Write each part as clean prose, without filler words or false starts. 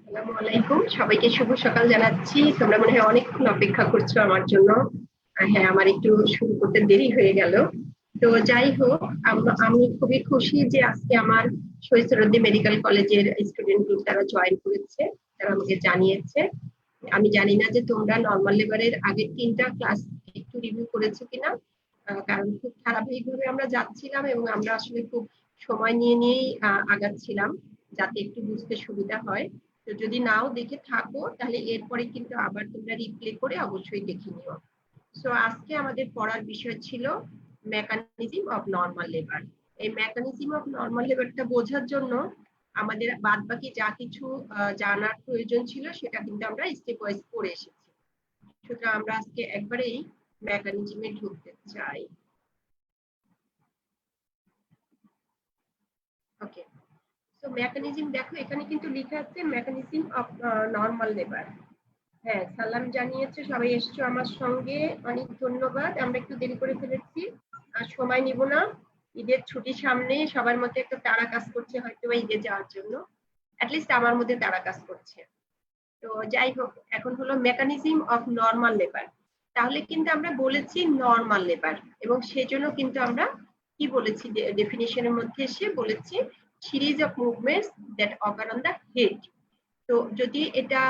আসসালামু আলাইকুম, সবাইকে শুভ সকাল জানাচ্ছি। তোমরা মনে হয় অনেকক্ষণ অপেক্ষা করছো আমার জন্য। হ্যাঁ, আমার একটু শুরু করতে দেরি হয়ে গেল। তো যাই হোক, আমি খুবই খুশি যে আজকে আমার শহীদ সোহরাওয়ার্দী মেডিকেল কলেজের স্টুডেন্ট গ্রুপ তারা জয়েন করেছে, তারা আমাকে জানিয়েছে। আমি জানি না যে তোমরা নর্মাল লেবারের আগের 3টা ক্লাস একটু রিভিউ করেছো কিনা, কারণ খুব ধারাবাহিকভাবে আমরা যাচ্ছিলাম এবং আমরা আসলে খুব সময় নিয়েই আগাচ্ছিলাম, যাতে একটু বুঝতে সুবিধা হয়। তো যদি নাও দেখে থাকো তাহলে এরপরে কিন্তু আবার তোমরা রিপ্লে করে অবশ্যই দেখে নিও। সো আজকে আমাদের পড়ার বিষয় ছিল মেকানিজম অফ নরমাল লেবার। এই মেকানিজম অফ নরমাল লেবারটা বোঝার জন্য আমাদের বাদ বাকি যা কিছু জানার প্রয়োজন ছিল সেটা কিন্তু আমরা স্টেপ ওয়াইজ পড়ে এসেছি। সুতরাং আমরা আজকে একবারেই মেকানিজমে ঢুকতে চাই। ওকে, তো মেকানিজম দেখো, এখানে কিন্তু লেখা আছে মেকানিজম অফ নরমাল লেবার। হ্যাঁ, সালাম জানিয়েছে, সবাই এসছো আমার সঙ্গে, অনেক ধন্যবাদ। আমরা একটু দেরি করে ফেলেছি, আর সময় নিব না। ঈদের ছুটি সামনে, সবার মধ্যে একটা তাড়া কাজ করছে হয়তো ঈদে যাওয়ার জন্য, অ্যাটলিস্ট আমার মধ্যে তাড়া কাজ করছে। তো যাই হোক, এখন হলো মেকানিজম অফ নরমাল লেবার। তাহলে কিন্তু আমরা বলেছি নরমাল লেবার, এবং সেজন্য কিন্তু আমরা কি বলেছি, ডেফিনিশনের মধ্যে এসে বলেছি series of movements that ochre on the head. তো যদি এটা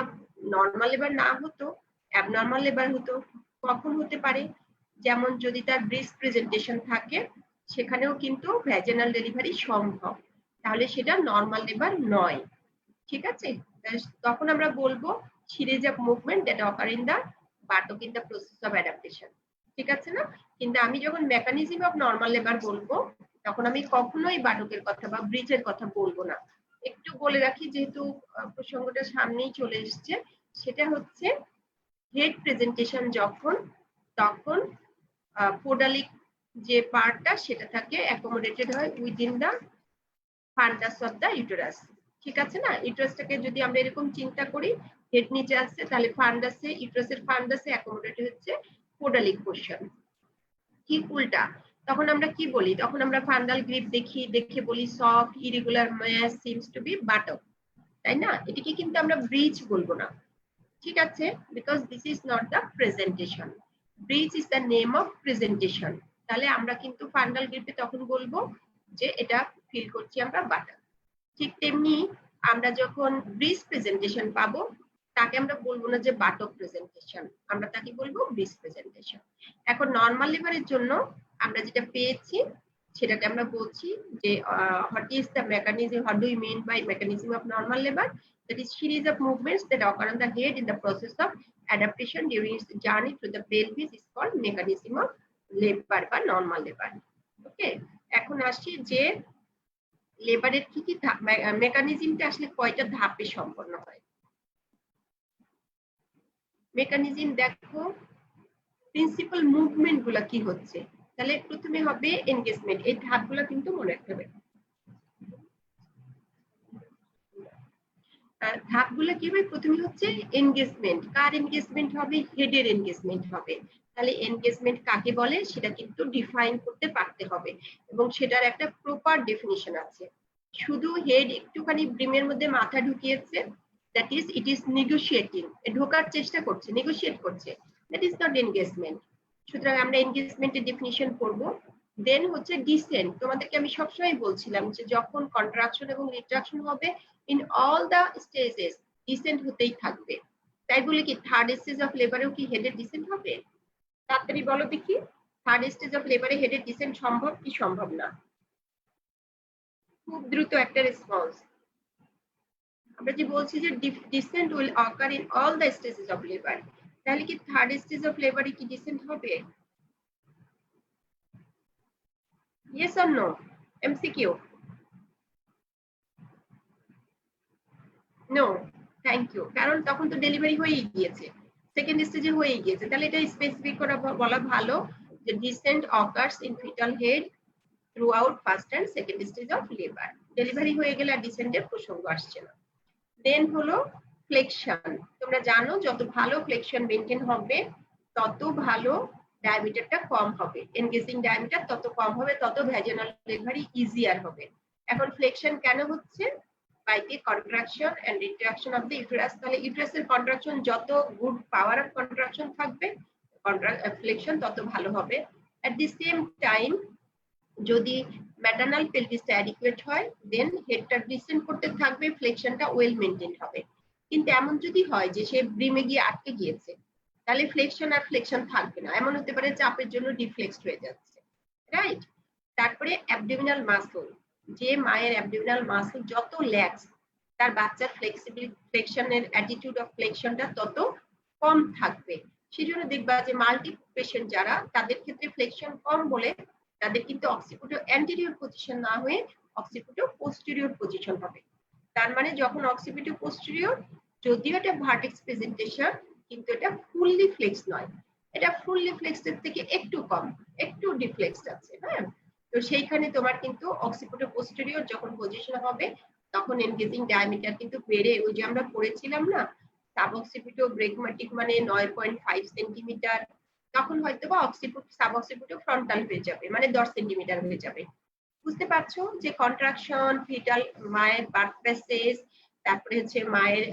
নর্মাল লেবার না হতো, অ্যাবনর্মাল লেবার হতো, কখন হতে পারে? যেমন যদি তার ব্রিস্ক প্রেজেন্টেশন থাকে, সেখানেও কিন্তু ভ্যাজিনাল ডেলিভারি সম্ভব, তাহলে সেটা নর্মাল লেবার নয়। ঠিক আছে, তখন আমরা বলবো series of movement that occur in the buttock in the process of adaptation. ঠিক আছে না? কিন্তু আমি যখন মেকানিজম অফ নর্মাল লেবার বলবো, তখন আমি কখনোই বাটকের কথা বা ব্রিজের কথা বলবো না। একটু বলে রাখি, যেহেতু প্রসঙ্গটা সামনেই চলে এসছে, সেটা হচ্ছে হেড প্রেজেন্টেশন যখন, তখন পোডালিক যে পার্টটা সেটা থাকে অ্যাকোমোডেটেড হয় within the fundus of the uterus. ঠিক আছে না? ইউটেরাসটাকে যদি আমরা এরকম চিন্তা করি, হেড নিচে আসছে, তাহলে ফান্ডাসে, ইউটেরাসের ফান্ডাসে অ্যাকোমোডেটেড হচ্ছে পোডালিক পোর্শন। ঠিক উল্টা, তখন আমরা কি বলি? তখন আমরা ফান্ডাল গ্রিপ দেখি, দেখে বলি soft irregular mass seems to be buttock, তাই না? এটিকে কিন্তু আমরা ব্রিজ বলবো না। ঠিক আছে, because this is not the presentation, bridge is the name of presentation. তাহলে আমরা কিন্তু ফান্ডাল গ্রিপে তখন বলবো যে এটা ফিল করছি আমরা বাটক। ঠিক তেমনি আমরা যখন ব্রিজ প্রেজেন্টেশন পাবো, তাকে আমরা বলবো না যে বাটক প্রেজেন্টেশন, আমরা তাকে বলবো ব্রিজ প্রেজেন্টেশন। এখন নর্মাল লিভারের জন্য আমরা যেটা পেয়েছি সেটাকে আমরা বলছি যে what is the mechanism, what do we mean by mechanism of normal labor? That is series of movements that occur on the head in the process of adaptation during its journey through the pelvis is called mechanism of labor বা normal labor. ওকে, এখন আসি যে লেবারের কি কি মেকানিজমটা আসলে কয়টা ধাপে সম্পন্ন হয়। মেকানিজম দেখো, প্রিন্সিপাল মুভমেন্ট গুলা কি হচ্ছে। তাহলে প্রথমে হবে এনগেজমেন্ট, এই ধাপগুলো কিন্তু মনে রাখতে হবে। ধাপগুলো কি হবে? প্রথমে হচ্ছে এনগেজমেন্ট। কার এনগেজমেন্ট হবে? হেডের এনগেজমেন্ট হবে। তাহলে এনগেজমেন্ট কাকে বলে সেটা কিন্তু ডিফাইন করতে পারতে হবে, এবং সেটার একটা প্রপার ডেফিনিশন আছে। শুধু হেড একটুখানি ব্রিমের মধ্যে মাথা ঢুকিয়েছে, that is it is negotiating, ঢোকার চেষ্টা করছে, নেগোশিয়েট করছে, দ্যাট ইজ নট এনগেজমেন্ট। সুতরাং আমরা এনগেজমেন্টের ডেফিনিশন করব। দেন হচ্ছে ডিসেন্ট। তোমাদেরকে আমি সবসময় বলছিলাম যে যখন কন্ট্রাকশন এবং রিট্রাকশন হবে, in all the stages descent হতেই থাকবে। তাই বলে কি থার্ড স্টেজ অফ লেবারেও কি হেডের ডিসেন্ট হবে? তাড়াতাড়ি বলো দেখি, থার্ড স্টেজ অফ লেবারে হেডের ডিসেন্ট সম্ভব কি সম্ভব না? খুব দ্রুত একটা রেসপন্স। আমরা যে বলছি যে descent will occur in all the stages of labour, তাহলে কি থার্ড স্টেজ অফ লেবারে কি ডিসেন্ট হবে? Yes or no? MCQ. No, thank you. কারণ তখন তো ডেলিভারি হয়েই গিয়েছে, সেকেন্ড স্টেজে হয়েই গিয়েছে। তাহলে এটা স্পেসিফিক করে বলা ভালো যে descent occurs in fetal head throughout first and second stage of labour. Delivery হয়ে গেলে আর ডিসেন্টের প্রসঙ্গ আসছে না। দেন হলো ফ্লেকশন। তোমরা জানো যত ভালো ফ্লেকশন মেনটেন হবে তত ভালো ডায়ামিটারটা কম হবে, এনগেজিং ডায়ামিটার তত কম হবে, তত ভ্যাজিনাল ডেলিভারি ইজিয়ার হবে। এখন ফ্লেকশন কেন হচ্ছে? by the contraction and retraction of the uterus। তাহলে ইউটেরাসের কন্ট্রাকশন যত গুড পাওয়ার অফ কন্ট্রাকশন থাকবে, ফ্লেকশন তত ভালো হবে। at the same time যদি ম্যাটার্নাল পেলভিসটা অ্যাডিকুয়েট হয় দেন হেডটা ডিসেন্ড করতে থাকবে, ফ্লেকশনটা ওয়েল মেইনটেইন হবে। কিন্তু এমন যদি হয় যে সে ব্রিমে গিয়ে আটকে গিয়েছে, তাহলে ফ্লেকশন আর ফ্লেকশন থাকবে না। এমন হতে পারে চাপের জন্য ডিফ্লেক্সড হয়ে যাচ্ছে, রাইট? তারপরে অ্যাবডোমিনাল মাসল, যে মায়ের অ্যাবডোমিনাল মাসল যত ল্যাক্স, তার বাচ্চার ফ্লেকশনের অ্যাটিটিউড অফ ফ্লেকশনটা তত কম থাকবে। সেজন্য দেখবা যে মাল্টি পেশেন্ট যারা, তাদের ক্ষেত্রে ফ্লেকশন কম বলে তাদের কিন্তু অক্সিপিটো অ্যান্টেরিয়র পজিশন না হয়ে অক্সিপিটো পোস্টেরিয়র পজিশন হবে। তার মানে যখন অক্সিপিটো পোস্টেরিয়র, যদিও এটা ভার্টেক্স প্রেজেন্টেশন, কিন্তু এটা ফুললি ফ্লেক্স নয়, এটা ফুললি ফ্লেক্সের থেকে একটু কম, একটু ডিফ্লেক্সড আছে। হ্যাঁ, তো সেইখানে তোমার কিন্তু অক্সিপিটো পোস্টেরিয়র যখন পজিশন হবে তখন এনগেজিং ডায়ামিটার কিন্তু বেড়ে, ওই যে আমরা পড়েছিলাম না সাবঅক্সিপিটো ব্রেগমাটিক মানে 9.5 সেন্টিমিটার, তখন হয়তো বা অক্সিপিটো সাবঅক্সিপিটো ফ্রন্টাল হয়ে যাবে, মানে 10 সেন্টিমিটার হয়ে যাবে। বুঝতে পারছো যে কন্ট্রাকশন, ফিটাল মায়ের বার্থ প্যাসেজ, তারপরে হচ্ছে মায়ের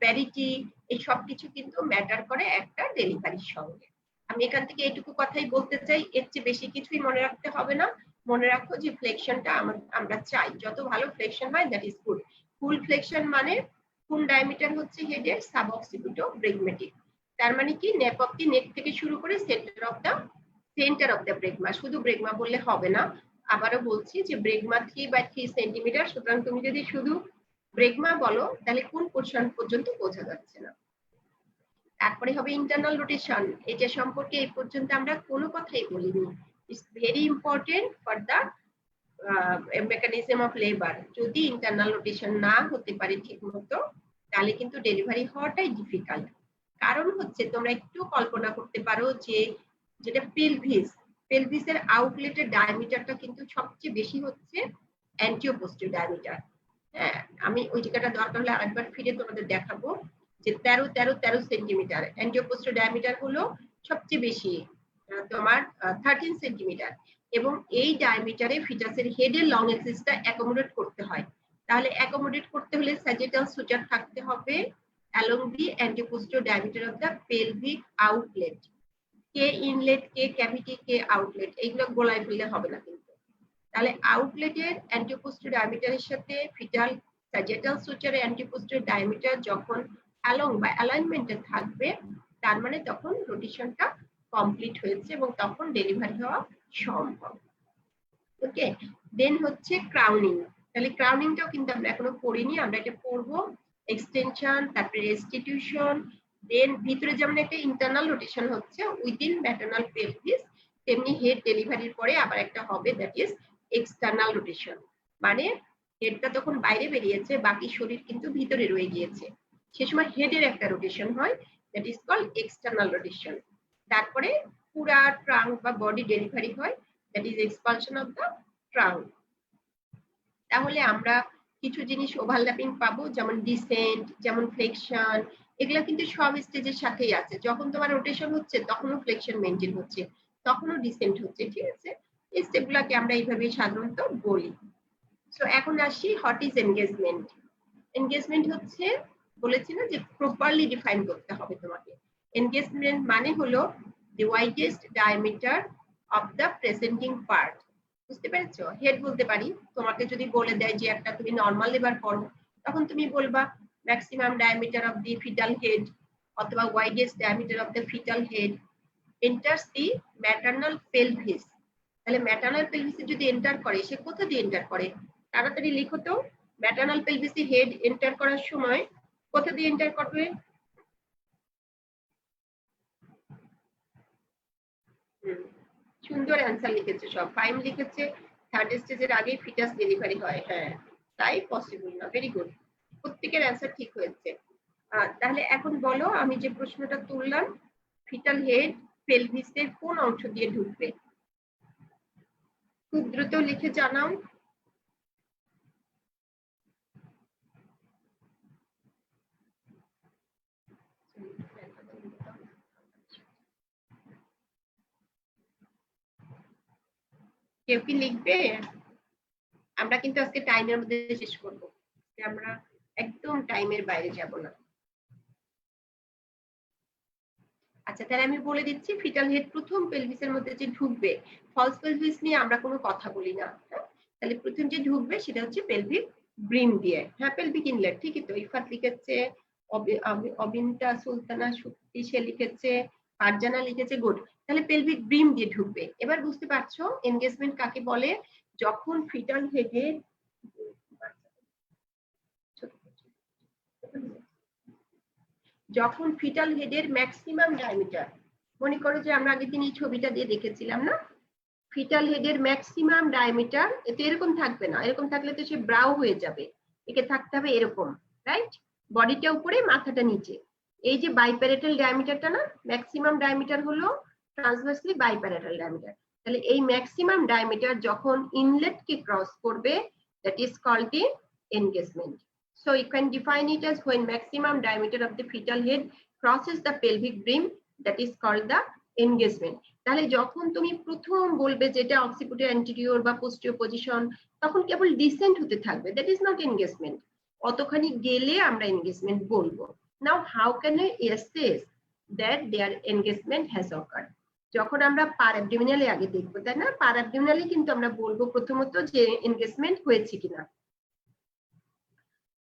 প্যারিটি, এই সব কিছু কিন্তু ম্যাটার করে একটা ডেলিভারির সঙ্গে। আমি এখান থেকে এইটুকু কথাই বলতে চাই, এর চেয়ে বেশি কিছুই মনে রাখতে হবে না। মনে রাখো যে ফ্লেকশনটা আমরা চাই, যত ভালো ফ্লেকশন হয় that is good. Full flexion মানে ফুল ডায়ামিটার হচ্ছে হেডের, সাবঅক্সিপিটো ব্রেগমেটিক। তার মানে কি নেপ অফ দি নেক থেকে শুরু করে সেন্টার অফ দ্য ব্রেগমা। শুধু ব্রেগমা বললে হবে না, আবারও বলছি যে ব্রেগমা 3/3 সেন্টিমিটার। সুতরাং তুমি যদি শুধু ব্রেগমা বলো তাহলে কোন পোর্শন পর্যন্ত বোঝা যাচ্ছে না। তারপরে হবে ইন্টারনাল রোটেশন। এটা সম্পর্কে এই পর্যন্ত আমরা কোনো কথাই বলিনি। It's very important for the mechanism of labour. যদি ইন্টারনাল রোটেশন না হতে পারে ঠিক মতো, তাহলে কিন্তু ডেলিভারি হওয়াটাই ডিফিকাল্ট। কারণ হচ্ছে তোমরা একটু কল্পনা করতে পারো যে যেটা পেলভিসের আউটলেটের ডায়ামিটারটা কিন্তু সবচেয়ে বেশি হচ্ছে অ্যান্টিও পোস্টেরিয়র ডায়ামিটার। হ্যাঁ, আমি ওই জায়গাটা দরকার হলে আরেকবার ফিরে তোমাদের দেখাবো যে 13 সেন্টিমিটার অ্যান্টিও পোস্টেরিয়র ডায়ামিটার হলো সবচেয়ে বেশি, তোমার 13 সেন্টিমিটার। এবং এই ডায়ামিটারে ফিটাসের হেডের লং এক্সিসটা অ্যাকোমোডেট করতে হয়। তাহলে অ্যাকোমোডেট করতে হলে স্যাজিটাল সুচার থাকতে হবে along the anteposterior diameter of the pelvic outlet। কে ইনলেট, কে ক্যাভিটি, কে আউটলেট, এইগুলো গোলায় ফেললে হবে না কিন্তু। তাহলে আউটলেটের অ্যান্টিপোস্টেরিয়র ডায়ামিটারের সাথে ফিটাল স্যাজিটাল সুচারের অ্যান্টিপোস্টেরিয়র ডায়ামিটার যখন অ্যালং বা অ্যালাইনমেন্টে থাকবে, তার মানে তখন রোটেশনটা কমপ্লিট হয়েছে এবং তখন ডেলিভারি হওয়া সম্ভব। ওকে, দেন হচ্ছে ক্রাউনিং। তাহলে ক্রাউনিংটাও কিন্তু আমরা এখনো পড়িনি, আমরা এটা পড়বো। এক্সটেনশন, তারপরে রেস্টিটিউশন, দেন ভিতরে যেমন একটা ইন্টারনাল রোটেশন হচ্ছে উইদিন ম্যাটার্নাল পেলভিস, তেমনি হেড ডেলিভারির পরে আবার একটা হবে দ্যাট ইজ এক্সটার্নাল রোটেশন। মানে হেডটা তখন বাইরে বেরিয়েছে, বাকি শরীর কিন্তু ভিতরে রয়ে গিয়েছে, সে সময় হেডের একটা রোটেশন হয় that is called external rotation. তারপরে পুরা ট্রাঙ্ক বা বডি ডেলিভারি হয় that is expulsion of the trunk. তাহলে আমরা কিছু জিনিস ওভারল্যাপিং পাবো, যেমন ডিসেন্ট, যেমন ফ্লেকশন, এগুলো কিন্তু সব স্টেজের সাথেই আছে। যখন তোমার রোটেশন হচ্ছে তখনও ফ্লেকশন মেনটেন হচ্ছে, তখনও ডিসেন্ট হচ্ছে, ঠিক আছে? এই স্টেপগুলোকে আমরা এইভাবে সাধারণত বলি। সো এখন আসি হোয়াট ইজ এনগেজমেন্ট। এনগেজমেন্ট হচ্ছে, বলেছি না যে প্রপারলি ডিফাইন করতে হবে তোমাকে। এনগেজমেন্ট মানে হলো the widest diameter of the presenting part। বুঝতে পেরেছো? হেড বলতে পারি, তোমাকে যদি বলে দেয় যে একটা তুমি নরমাল লেবার করো, তখন তুমি বলবা maximum diameter of the fetal head অথবা widest diameter of the fetal head enters the maternal pelvis. তাহলে ম্যাটার্নাল পেলভিসে যদি এন্টার করে, সে কোথা দিয়ে এন্টার করে? তাড়াতাড়ি লিখো তো, ম্যাটার্নাল পেলভিসে হেড এন্টার করার সময় কোথা দিয়ে এন্টার করবে? সুন্দর অ্যান্সার লিখেছে সব। ফাইম লিখেছে 3rd স্টেজের আগে ফিটাস ডেলিভারি হয়। হ্যাঁ, তাই পসিবল না। ভেরি গুড, প্রত্যেকের অ্যান্সার ঠিক হয়েছে। তাহলে এখন বলো, আমি যে প্রশ্নটা তুললাম, ফিটাল হেড পেলভিসের কোন অংশ দিয়ে ঢুকবে? খুব দ্রুত লিখে জানাও। কেউ কি লিখবে? আমরা কিন্তু আজকে টাইমের মধ্যে শেষ করবো, আমরা একদম টাইমের বাইরে যাব না। আচ্ছা, তাহলে আমি বলে দিচ্ছি, ফিটাল হেড প্রথম পেলভিসের মধ্যে যে ঢুকবে, ফলস পেলভিস নিয়ে আমরা কোনো কথা বলি না। তাহলে প্রথম যে ঢুকবে সেটা হচ্ছে পেলভিক ব্রিম দিয়ে। হ্যাঁ, পেলভিক ইনলেট, ঠিকই তো। ইফাত লিখেছে, অবিন্তা সুলতানা শক্তি সে লিখেছে, ফারজানা লিখেছে, গুড। তাহলে পেলভিক ব্রিম দিয়ে ঢুকবে। এবার বুঝতে পারছো এনগেজমেন্ট কাকে বলে? যখন ফিটাল হেডে যখন ফিটাল হেডের ম্যাক্সিমাম ডায়ামিটার, মনে করো যে আমরা আগের দিন এই ছবিটা দিয়ে দেখেছিলাম না, ফিটাল হেডের ম্যাক্সিমাম ডায়ামিটার এতে এরকম থাকবে না। এরকম থাকলে তো সে ব্রাউ হয়ে যাবে, একে থাকতে হবে এরকম, রাইট? বডিটা উপরে, মাথাটা নিচে। এই যে বাইপ্যারেটাল ডায়ামিটারটা না, ম্যাক্সিমাম ডায়ামিটার হলো ট্রান্সভার্সলি বাইপ্যারেটাল ডায়ামিটার। তাহলে এই ম্যাক্সিমাম ডায়ামিটার যখন ইনলেটকে ক্রস করবে, that is called the engagement. So you can define it as when maximum diameter of the fetal head crosses the pelvic brim, that is called the engagement. তাহলে যখন তুমি প্রথম বলবে যেটা অক্সিপিটাল অ্যান্টেরিয়র বা posterior position, তখন কেবল descent হতে থাকবে, দ্যাট ইজ নট এনগেজমেন্ট। অতখানি গেলে আমরা এনগেজমেন্ট বলবো। Now how can I assess that there engagement has occurred? যখন আমরা পার অ্যাবডোমিনালে আগে দেখবো, তাই না? পার অ্যাবডোমিনালে কিন্তু আমরা বলবো প্রথমত যে এনগেজমেন্ট হয়েছে কিনা।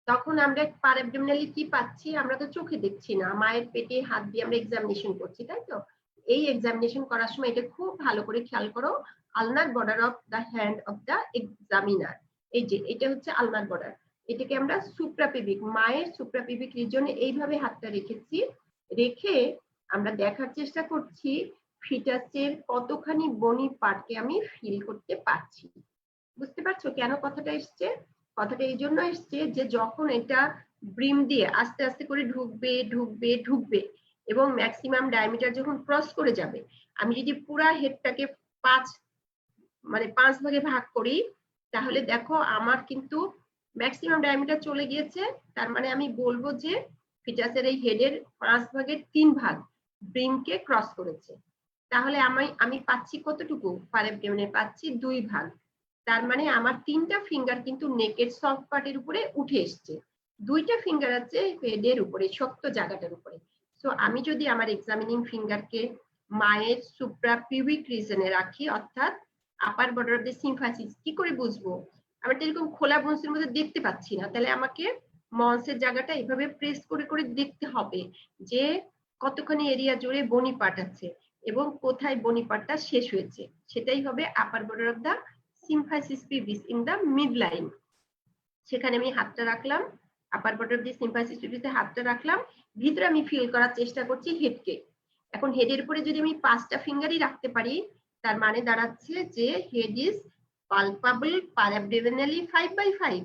তখন আমরা পার অ্যাবডোমিনালি কি পাচ্ছি? আমরা তো চোখে দেখছি না, মায়ের পেটে হাত দিয়ে আমরা এক্সামিনেশন করছি, তাই তো? এই এক্সামিনেশন করার সময় এটা খুব ভালো করে খেয়াল করো, ulnar border of the hand of the examiner, এই যে এটা হচ্ছে আলনার বর্ডার, এটাকে আমরা সুপ্রাপিবিক, মায়ের সুপ্রাপিবিক রিজনে এইভাবে হাতটা রেখেছি। রেখে আমরা দেখার চেষ্টা করছি ফিটাসের কতখানি বনি পার্টকে আমি ফিল করতে পারছি। বুঝতে পারছো কেন কথাটা এসছে? কথাটা এই জন্য এসছে যে যখন এটা ব্রিম দিয়ে আস্তে আস্তে করে ঢুকবে ঢুকবে ঢুকবে এবং ম্যাক্সিমাম ডায়ামিটার যখন ক্রস করে যাবে, আমি যদি পুরা হেডটাকে 5 ভাগে ভাগ করি, তাহলে দেখো আমার কিন্তু ম্যাক্সিমাম ডায়ামিটার চলে গিয়েছে। তার মানে আমি বলবো যে ফিটাসের এই হেডের 5 ভাগের 3 ভাগ ব্রিমকে ক্রস করেছে। তাহলে আমি পাচ্ছি কতটুকু? পার অ্যাবডোমেনে পাচ্ছি 2 ভাগ। তার মানে আমার 3টা ফিঙ্গার কিন্তু নেকের সফট পার্টের উপরে উঠে এসছে, 2টা ফিঙ্গার আছে হেডের উপরে, শক্ত জায়গাটার উপরে। সো আমি যদি আমার এক্সামিনিং ফিঙ্গারকে মায়ের সুপ্রাপিউবিক রিজনে রাখি, অর্থাৎ আপার বর্ডার অফ দ্য সিম্ফাইসিস, কি করে বুঝবো? আমি তো এরকম খোলা বংশের মধ্যে দেখতে পাচ্ছি না, তাহলে আমাকে মঞ্চের জায়গাটা এইভাবে প্রেস করে করে দেখতে হবে যে কতখানি এরিয়া জুড়ে বনি পার্ট আছে এবং কোথায় বনি পার্টটা শেষ হয়েছে। সেটাই হবে upper border of the symphysis pubis in the midline। সেখানে আমি হাতটা রাখলাম, upper border of the symphysis pubis এ হাতটা রাখলাম, ভিতরে আমি ফিল করার চেষ্টা করছি হেডকে। এখন হেডের উপরে যদি আমি 5টা ফিঙ্গারই রাখতে পারি, তার মানে দাঁড়াচ্ছে যে হেড ইজ পালপাবল পারঅ্যাবডোমিনালি 5/5।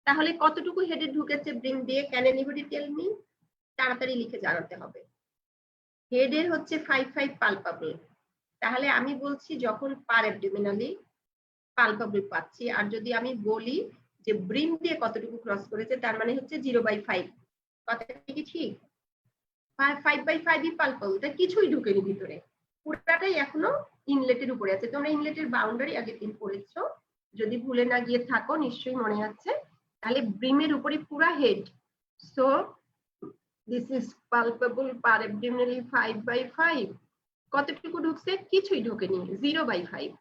তাহলে কতটুকু হেডে ঢুকেছে ব্রিম দিয়ে? Can anybody tell me? তাড়াতাড়ি লিখে জানাতে হবে। হেডের হচ্ছে 5/5 পালপাবল। তাহলে আমি বলছি যখন পার অ্যাবডোমিনালি পালপাবল পাচ্ছি, আর যদি আমি বলি যে ব্রিম দিয়ে কতটুকু ক্রস করেছে, তার মানে হচ্ছে 0/5। কথাটা কি ঠিক? 5/5ই পালপাবল, তাই কিছুই ঢুকেনি ভিতরে, পুরোটাই এখনো ইনলেটের উপরে আছে। তোমরা ইনলেটের বাউন্ডারি আগের দিন পড়েছো, যদি ভুলে না গিয়ে থাকো নিশ্চয়ই মনে আছে। তাহলে ব্রিমের উপরে পুরা হেড। সো দিস ইজ পালপাবল পার অ্যাবডোমিনালি 5/5। কতটুকু ঢুকছে? কিছুই ঢোকেনি, 0/5।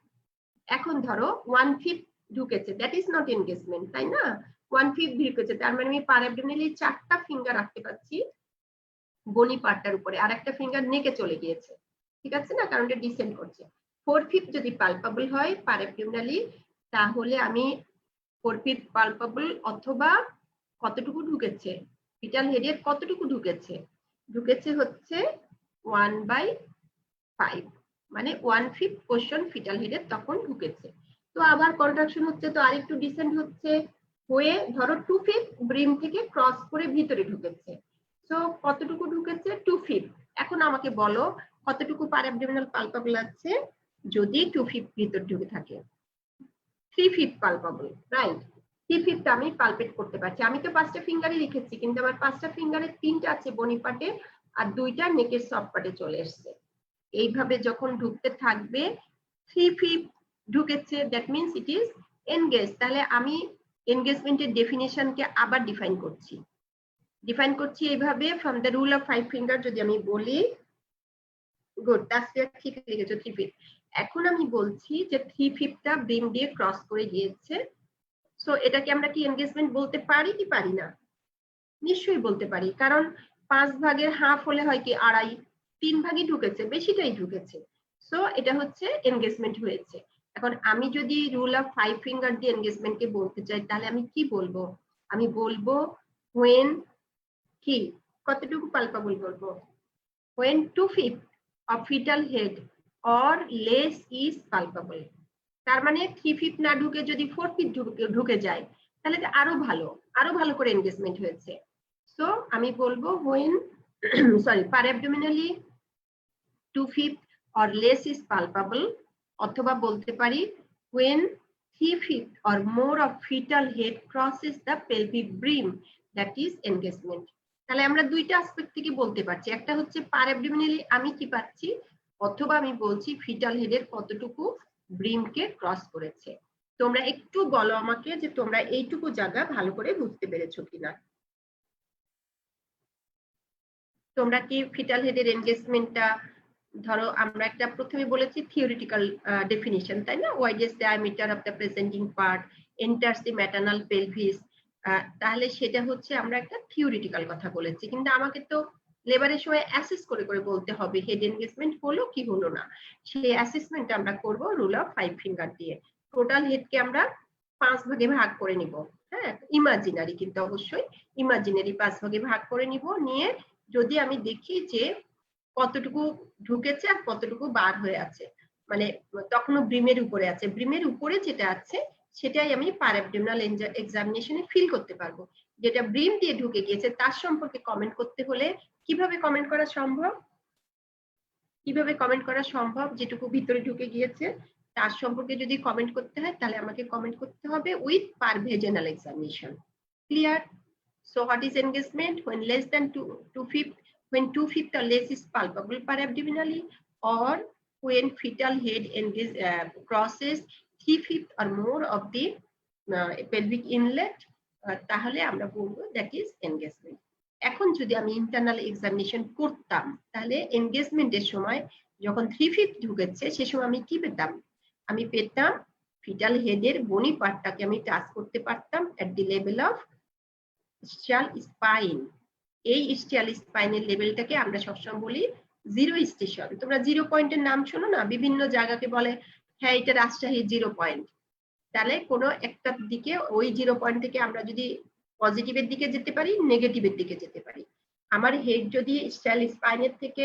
এখন ধরো 1/5 ঢুকেছে, দ্যাট ইজ নট এনগেজমেন্ট, তাই না? 1/5 ঢুকেছে, তার মানে আমি পার অ্যাবডোমিনালি 4টা ফিঙ্গার রাখতে পারছি বনি পার্টটার উপরে, আর একটা ফিঙ্গার নেকে চলে গিয়েছে, ঠিক আছে না? কারণ এটা ডিসেন্ড করছে। 4/5 যদি পালপাবল হয় পার অ্যাবডোমিনালি, তাহলে আমি 4/5 পালপাবল, অথবা কতটুকু ঢুকেছে ফিটাল হেডের, কতটুকু ঢুকেছে? ঢুকেছে হচ্ছে 1/5। মানে 1/5 পোর্শন ফিটাল হেডের তখন ঢুকেছে। তো আবার কন্ট্রাকশন হচ্ছে, তো আরেকটু ডিসেন্ট হচ্ছে, হয়ে ধরো 2/5 ব্রিম থেকে ক্রস করে ভিতরে ঢুকেছে। তো কতটুকু ঢুকেছে? 2/5। এখন আমাকে বলো কতটুকু পার অ্যাবডোমিনাল পালপাবল আছে যদি 2/5 ভিতর ঢুকে থাকে? 3/5 পালপাবল, রাইট? 3/5 আমি পালপেট করতে পারছি। আমি তো 5টা ফিঙ্গারই লিখেছি, কিন্তু আমার 5টা ফিঙ্গারের 3টা আছে বনি পার্টে আর 2টা নেকের সফট পার্টে চলে এসছে। এইভাবে যখন ঢুকতে থাকবে, 3/5 ঢুকেছে, that means it is engage. তাহলে আমি এনগেজমেন্টের ডেফিনেশনকে আবার ডিফাইন করছি এইভাবে, from the rule of 5 finger যদি আমি বলি, গুড, তাসফিয়া ঠিক লিখেছো 3/5। এখন আমি বলছি যে 3/5টা ব্রিম দিয়ে ক্রস করে গিয়েছে। সো এটাকে আমরা কি এনগেজমেন্ট বলতে পারি কি পারি না? নিশ্চয়ই বলতে পারি, কারণ 5 ভাগের হাফ হলে হয় কি 2.5, 3 ভাগই ঢুকেছে, বেশিটাই ঢুকেছে। সো এটা হচ্ছে এনগেজমেন্ট হয়েছে। এখন আমি যদি রুল অফ 5 ফিঙ্গার দিয়ে এনগেজমেন্টকে বলতে চাই, তাহলে আমি কি বলবো? আমি বলবো when কি কতটুকু পালপাবল বলবো? when 2/5 of fetal head or less is palpable। তার মানে 3/5 না ঢুকে যদি 4/5 ঢুকে যায়, তাহলে আরো ভালো করে এনগেজমেন্ট হয়েছে। সো আমি বলবো when sorry per abdominally 2/5 or less is palpable, অথবা বলতে পারি when 3/5 or more of fetal head crosses the pelvic brim, that is engagement। তাহলে আমরা দুইটা অ্যাসপেক্ট থেকে বলতে পারছি, একটা হচ্ছে পার অ্যাবডোমিনালি আমি কি পাচ্ছি, অথবা আমি বলছি ফিটাল হেডের কতটুকু ব্রিমকে ক্রস করেছে। তোমরা একটু বলো আমাকে যে তোমরা এইটুকু জায়গা ভালো করে বুঝতে পেরেছো কিনা। তোমরা কি ফিটাল হেডের এনগেজমেন্টটা, ধরো আমরা একটা প্রথমে বলেছি থিওরিটিক্যাল ডেফিনিশন, তাই না? Widest diameter of the presenting part enters the maternal pelvis, তাহলে সেটা হচ্ছে আমরা একটা থিওরিটিক্যাল কথা বলেছি, কিন্তু আমাকে তো লেবারের সময় অ্যাসেস করে করে বলতে হবে হেড এনগেজমেন্ট হলো কি হলো না। সেই অ্যাসেসমেন্ট আমরা করব রুল অফ 5 ফিঙ্গার দিয়ে। টোটাল হেডকে আমরা 5 ভাগে ভাগ করে নিব, হ্যাঁ, ইমাজিনারি, কিন্তু অবশ্যই ইমাজিনারি 5 ভাগে ভাগ করে নিব। নিয়ে যদি আমি দেখি যে কতটুকু ঢুকেছে আর কতটুকু বার হয়ে আছে, মানে তখনও ব্রিমের উপরে আছে, ব্রিমের উপরে যেটা আছে সেটাই আমি পার অ্যাবডোমিনাল এক্সামিনেশনে ফিল করতে পারবো। যেটা ব্রিম দিয়ে ঢুকে গিয়েছে তার সম্পর্কে কমেন্ট করতে হলে কিভাবে কমেন্ট করা সম্ভব? যেটুকু ভিতরে ঢুকে গিয়েছে তার সম্পর্কে যদি কমেন্ট করতে হয়, তাহলে আমাকে কমেন্ট করতে হবে with per vaginal examination. Clear? So what is engagement? When less than 2/5, when 2/5 or less is palpable parabdominally, or when fetal head crosses 3/5 or more of the pelvic inlet, তাহলে আমরা বলবো that is engagement। এখন যদি আমি internal examination করতাম, তাহলে এনগেজমেন্টের সময় যখন 3/5 ঢুকেছে সে সময় আমি কি পেতাম? আমি পেতাম ফিটাল হেডের বনি পার্টটাকে আমি টাচ করতে পারতাম এট দি লেভেল অফ স্টিয়াল স্পাইন। এই স্টিয়াল স্পাইনের লেভেলটাকে আমরা সবসময় বলি জিরো স্টেশন। তোমরা জিরো পয়েন্টের নাম শোনো না, বিভিন্ন জায়গাকে বলে হ্যাঁ এটা রাজশাহী জিরো পয়েন্ট। তাহলে কোনো একটা দিকে ওই জিরো পয়েন্ট থেকে আমরা যদি পজিটিভের দিকে যেতে পারি, নেগেটিভের দিকে যেতে পারি। আমার হেড যদি স্টিয়াল স্পাইনের থেকে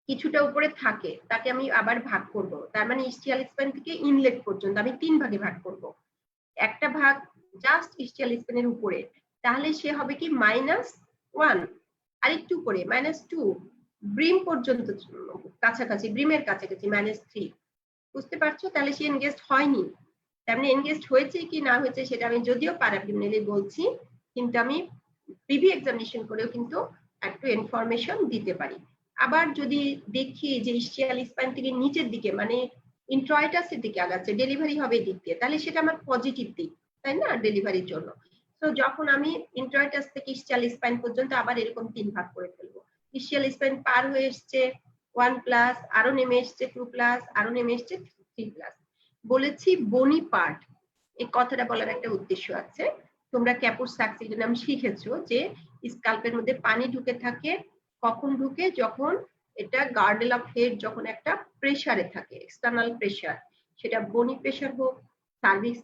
কিছুটা উপরে থাকে, তাকে আমি আবার ভাগ করব, তার মানে স্টিয়াল স্পাইন থেকে ইনলেট পর্যন্ত আমি 3 ভাগে ভাগ করব। একটা ভাগ জাস্ট স্টিয়াল স্পাইনের উপরে, তাহলে সে হবে কি -1, আরেকটু উপরে -2, ব্রিম পর্যন্ত কাছাকাছি, ব্রিমের কাছাকাছি -3। বুঝতে পারছো? তাহলে সে এনগেজড হয়নি। তেমনি এনগেজড হয়েছে কি না হয়েছে সেটা আমি যদিও প্যারাপ্লিমিনারি বলছি, কিন্তু আমি প্রিভি এক্সামিনেশন করেও কিন্তু একটু ইনফরমেশন দিতে পারি। আবার যদি দেখি যে ইসচিয়াল স্পাইন থেকে নিচের দিকে মানে ইন্ট্রয়েটাসের দিকে আগাচ্ছে, ডেলিভারি হবে দিক দিয়ে, তাহলে সেটা আমার পজিটিভ দিক, তাই না, ডেলিভারির জন্য। তো যখন আমি ইন্ট্রয়েটাস থেকে ইসচিয়াল স্পাইন পর্যন্ত আবার এরকম 3 ভাগ করে ফেলবো। ইসচিয়াল স্পাইন পার হয়ে এসছে 1+, আরো নেমে এসছে 2+, আরো নেমে এসছে 3+। বলেছি বনি পার্ট, এই কথাটা বলার একটা উদ্দেশ্য আছে। তোমরা ক্যাপুস সাকসিডেনাম শিখেছো যে স্কাল্পের মধ্যে পানি ঢুকে থাকে, কখন ঢুকে? যখন এটা গার্ডেল অফ হেড যখন একটা প্রেসারে থাকে, এক্সটার্নাল প্রেসার, সেটা বনি প্রেসার হোক, সার্ভিক্স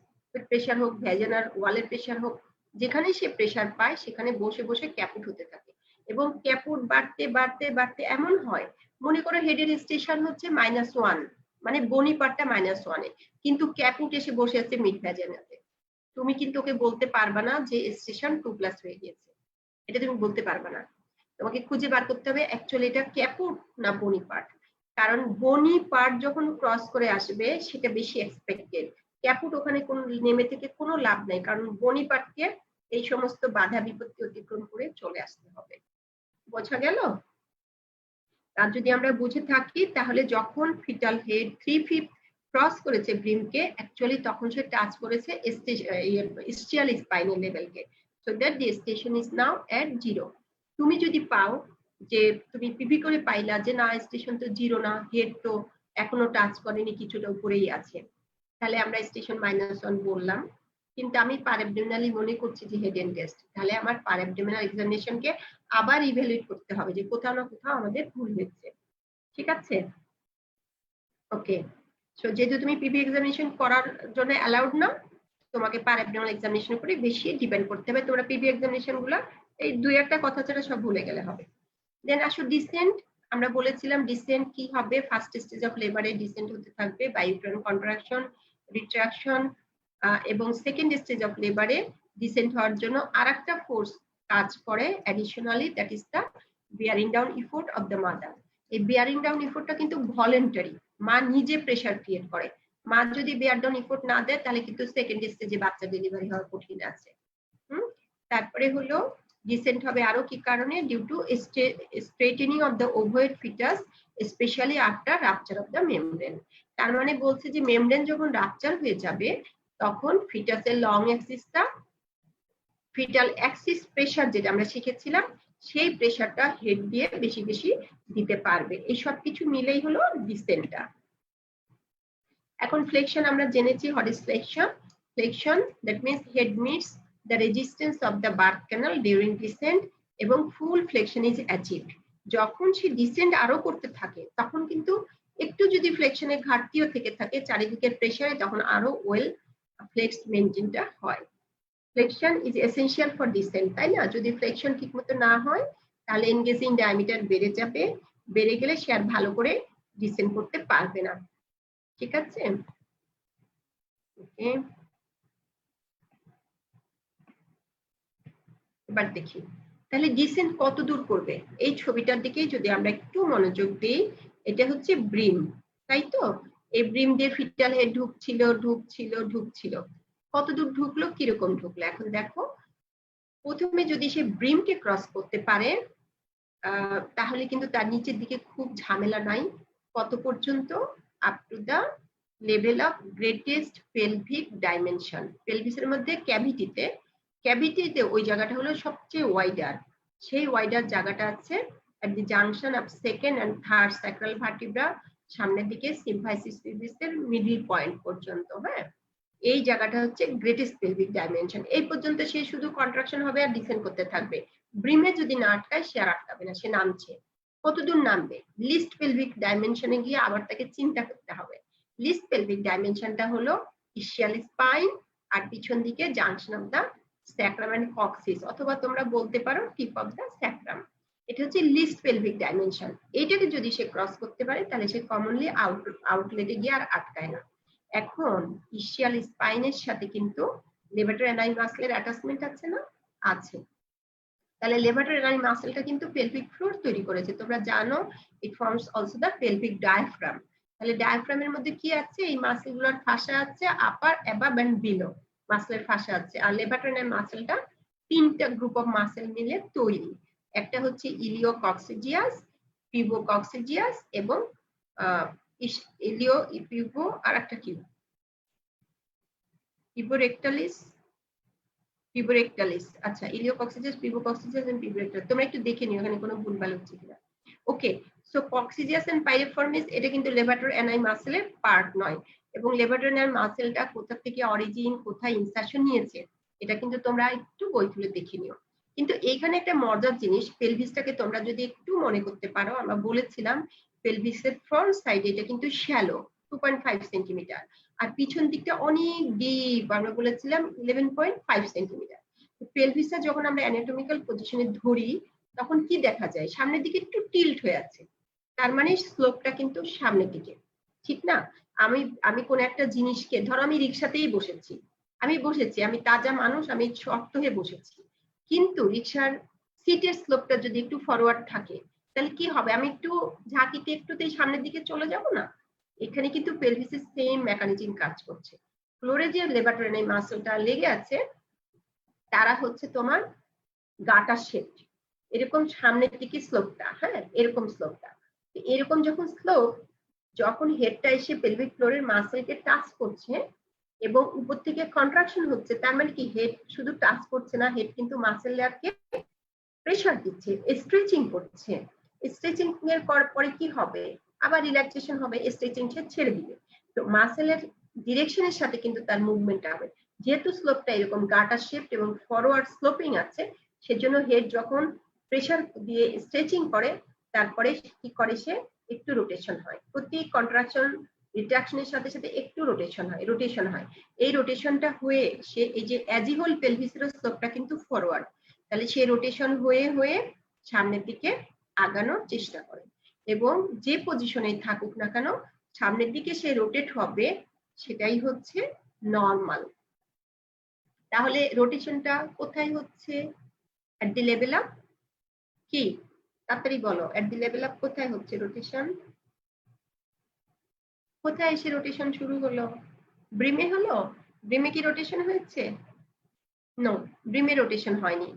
প্রেসার হোক, ভ্যাজানাল ওয়ালের প্রেসার হোক, যেখানে সে প্রেসার পায় সেখানে বসে বসে ক্যাপুট হতে থাকে। এবং ক্যাপুট বাড়তে বাড়তে বাড়তে এমন হয়, মনে করো হেডের স্টেশন হচ্ছে -1, মানে বনি পার্টটা -1 কিন্তু ক্যাপুট এসে বসে আছে মিড ভ্যাজানাতে। তুমি কিন্তু ওকে বলতে পারবা না যে স্টেশন 2+ হয়ে গিয়েছে, এটা তুমি বলতে পারবা না। তোমাকে খুঁজে বার করতে হবে অ্যাকচুয়ালি এটা ক্যাপুট না বনি পার্ট, কারণ বনি পার্ট যখন ক্রস করে আসবে সেটা বেশি এক্সপেক্টেড। ক্যাপুট ওখানে কোনো নেমে থেকে কোনো লাভ নেই, কারণ বনি পার্টকে এই সমস্ত বাধা বিপত্তি অতিক্রম করে চলে আসতে হবে। বোঝা গেল? আর যদি আমরা বুঝে থাকি তাহলে যখন ফিটাল হেড 3/5 ক্রস করেছে ব্রিমকে, অ্যাকচুয়ালি তখন সে টাচ করেছে স্টিয়াল স্পাইনাল লেভেলকে, so that the station is now at 0। তুমি যদি পাও যে তুমি পিপি করে পাইলা যে না স্টেশন তো 0 না, হেড তো এখনো টাচ করেনি, কিছুটা উপরেই আছে, তাহলে আমরা স্টেশন -1 বললাম। কিন্তু আমি পারঅ্যাবডোমিনালি মনে করছি যে হেড এন্ড টেস্ট, তাহলে আমার পারঅ্যাবডোমিনাল এক্সামিনেশনকে আবার ইভ্যালুয়েট করতে হবে যে কোথাও না কোথাও আমাদের ভুল হয়েছে। ঠিক আছে? ওকে, সো যেহেতু তুমি পিপি এক্সামিনেশন করার জন্য অ্যালাউড না, তোমাকে পারঅ্যাবডোমিনাল এক্সামিনেশন উপরে বেশি ডিপেন্ড করতে হবে। তোমরা পিপি এক্সামিনেশন গুলো এই 2-1টা কথা ছাড়া সব ভুলে গেলে হবে। দেন আসো ডিসেন্ট। আমরা বলেছিলাম ডিসেন্ট কি হবে, ফার্স্ট স্টেজ অফ লেবারে ডিসেন্ট হতে থাকবে বাই ইউটেরাইন কন্ট্রাকশন, রিট্রাকশন, এবং সেকেন্ড স্টেজ অফ লেবারে ডিসেন্ট হওয়ার জন্য আরেকটা ফোর্স কাজ করে additionally, that is the bearing down effort of the mother. এই বিয়ারিং ডাউন ইফোর্টটা কিন্তু ভলেন্টারি, মা নিজে প্রেসার ক্রিয়েট করে। মা যদি বিয়ার ডাউন ইফোর্ট না দেয় তাহলে কিন্তু সেকেন্ড স্টেজে বাচ্চা ডেলিভারি হওয়া কঠিন আছে। তারপরে হলো ডিসেন্ট হবে আরো কি কারণে, due to straightening of the ovoid fetus specially after rupture of the membrane. তার মানে বলছে যে মেমব্রেন যখন রাপচার হয়ে যাবে তখন ফিটাসের লং অ্যাক্সিসটা, ফিটাল অ্যাক্সিস প্রেসার যেটা আমরা শিখেছিলাম, সেই প্রেসারটা হেড দিয়ে বেশি বেশি দিতে পারবে। এই সব কিছু মিলেই হলো ডিসেন্টটা। এখন ফ্লেকশন আমরা জেনেছি, what is flexion? Flexion that means head meets the resistance of the birth canal during descent এবং ফুল ফ্লেকশন ইজ অ্যাচিভড। যখন সে ডিসেন্ট আরো করতে থাকে তখন কিন্তু একটু যদি ফ্লেকশনের ঘাটতিও থেকে থাকে চারিদিকের প্রেসারে, তখন আরো ওয়েল ফ্লেক্সড মেমব্রেনটা হয়। Flexion is essential for descent, তাই না? যদি ফ্লেকশন ঠিকমতো না হয় তাহলে এনগেজিং ডায়ামিটার বেড়ে যাবে, বেড়ে গেলে সে আর ভালো করে ডিসেন্ট করতে পারবে না। ঠিক আছে? ওকে, এবার দেখি তাহলে ডিসেন্ট কত দূর করবে। এই ছবিটার দিকে যদি আমরা একটু মনোযোগ দিই, এটা হচ্ছে ব্রিম, তাই তো? এই ব্রিম দিয়ে ফিটাল হেড ঢুকছিল ঢুকছিল ঢুকছিল, কত দূর ঢুকলো, কিরকম ঢুকলো। এখন দেখো প্রথমে যদি সে ব্রিমকে ক্রস করতে পারে তাহলে কিন্তু তার নিচের দিকে খুব ঝামেলা নাই। কত পর্যন্ত? Up to the level of greatest pelvic dimension. পেলভিসের মধ্যে ক্যাভিটিতে, ক্যাভিটিতে ওই জায়গাটা হলো সবচেয়ে ওয়াইডার, সেই ওয়াইডার জায়গাটা আছে at the junction of second and third sacral vertebra, সামনের দিকে সিম্ফাইসিস পিভিসের মিডল পয়েন্ট পর্যন্ত। হ্যাঁ, এই জায়গাটা হচ্ছে গ্রেটেস্ট পেলভিক ডাইমেনশন। এই পর্যন্ত সে শুধু কন্ট্রাকশন হবে আর ডিসেন্ড করতে থাকবে। ব্রিমে যদি না আটকায় সে আর আটকাবে না, সে নামছে। কতদূর নামবে? লিস্ট পেলভিক ডাইমেনশনে গিয়ে আবার তাকে চিন্তা করতে হবে। লিস্ট পেলভিক ডাইমেনশনটা হলো ইসিয়াল স্পাইন আর পিছন দিকে junction of the sacrum and coccyx, অথবা তোমরা বলতে পারো টিপ অফ দ্য স্যাক্রাম। এটা হচ্ছে লিস্ট পেলভিক ডাইমেনশন। এটাকে যদি সে ক্রস করতে পারে তাহলে সে কমনলি আউটলেটে গিয়ে আর আটকায় না। এখন ইসিয়াল স্পাইনের সাথে কিন্তু লেভাটার অ্যানাই মাসলের অ্যাটাচমেন্ট আছে না? আছে। তাহলে লেভাটার অ্যানাই মাসলটা কিন্তু পেলভিক ফ্লোর তৈরি করেছে, তোমরা জানো। It forms also the pelvic diaphragm. তাহলে ডায়াফ্রামের মধ্যে কি আছে? এই মাসলগুলোর ফাঁসা আছে, আপার, অ্যাবাভ এন্ড বিলো মাসলের ফাঁসা আছে। আর লেভাটার অ্যানাই মাসলটা তিনটা গ্রুপ অফ মাসল মিলে তৈরি। একটা হচ্ছে ইলিওকক্সিজিয়াস, পিভোকক্সিজিয়াস এবং ইলিও পিভো, আর একটা কি পিভোরেক্টালিস, পিভোরেক্টালিস। আচ্ছা, ইলিওকক্সিজিয়াস, পিভোকক্সিজিয়াস এন্ড পিভোরেক্টালিস, তোমরা একটু দেখে নিও এখানে কোনো ভুলভাল হচ্ছে কিনা। ওকে, সো কক্সিজিয়াস এন্ড পাইরিফর্মিস এটা কিন্তু লেভাটার অ্যানাই মাসলের পার্ট নয়, এবং লেভাটার অ্যানাই মাসলটা কোথা থেকে অরিজিন, কোথায় ইনসারশন নিয়েছে এটা কিন্তু তোমরা একটু বই তুলে দেখে নিও। কিন্তু এইখানে একটা মজার জিনিস, পেলভিসটাকে তোমরা যদি একটু মনে করতে পারো, আমরা বলেছিলাম পেলভিসের ফ্রন্ট সাইডে এটা কিন্তু শ্যালো 2.5 সেন্টিমিটার, আর পিছন দিকটা অনেক ডিপ, আমরা বলেছিলাম 11.5 সেন্টিমিটার। পেলভিসটা যখন আমরা অ্যানাটমিক্যাল পজিশনে ধরি তখন কি দেখা যায়, সামনের দিকে একটু টিল্ট হয়ে আছে, তার মানে স্লোপটা কিন্তু সামনের দিকে, ঠিক না? আমি আমি কোন একটা জিনিসকে, ধরো আমি রিক্সাতেই বসেছি, আমি তাজা মানুষ, আমি শক্ত হয়ে বসেছি, কিন্তু রিক্সার সিটের স্লোপটা যদি একটু ফরওয়ার্ড থাকে তাহলে কি হবে, আমি একটু ঝাঁকিতে একটুতেই সামনের দিকে চলে যাব না? এখানে কিন্তু পেলভিসের সেম মেকানিজম কাজ করছে। ফ্লোরে যে লেবারটরি মাসলটা লেগে আছে তারা হচ্ছে তোমার গাটা শেপ, এরকম সামনের দিকে স্লোপটা, হ্যাঁ এরকম স্লোপটা, এরকম যখন স্লোপ, যখন হেডটা এসে পেলভিক ফ্লোরের মাসলকে টাচ করছে এবং উপর থেকে কন্ট্রাকশন হচ্ছে, তার মানে কি হেড শুধু টাচ করছে না, হেড কিন্তু মাসল লেয়ারকে প্রেসার দিচ্ছে, স্ট্রেচিং করছে। স্ট্রেচিং এর পরে কি হবে, আবার রিল্যাক্সেশন হবে, স্ট্রেচিং ছেড়ে দিবে। তো মাসেলের ডিরেকশনের সাথে কিন্তু তার মুভমেন্ট হবে। যেহেতু স্লোপটা এরকম গাটা শেপ এবং ফরওয়ার্ড স্লোপিং আছে, সেজন্য হেড যখন প্রেসার দিয়ে স্ট্রেচিং করে তারপরে কি করে, সে একটু রোটেশন হয়, প্রতি কন্ট্রাকশন রিট্রাকশনের সাথে সাথে একটু রোটেশন হয়। এই রোটেশনটা হয়ে সে এই যে অ্যাজিহোল পেলভিসের স্লোপটা কিন্তু ফরওয়ার্ড, তাহলে সে রোটেশন হয়ে হয়ে সামনের দিকে আগানোর চেষ্টা করে এবং যে পজিশনে থাকুক না কেন সামনের দিকে সে রোটেট হবে, সেটাই হচ্ছে নর্মাল। তাহলে রোটেশনটা কোথায় হচ্ছে, এট দি লেভেল অফ কি, তাড়াতাড়ি বলো, এট দি লেভেল অফ কোথায় হচ্ছে রোটেশন, কোথায় এসে রোটেশন শুরু হলো, ব্রিমে হলো? ব্রিমে কি রোটেশন হয়েছে? নো, ব্রিমে রোটেশন হয়নি।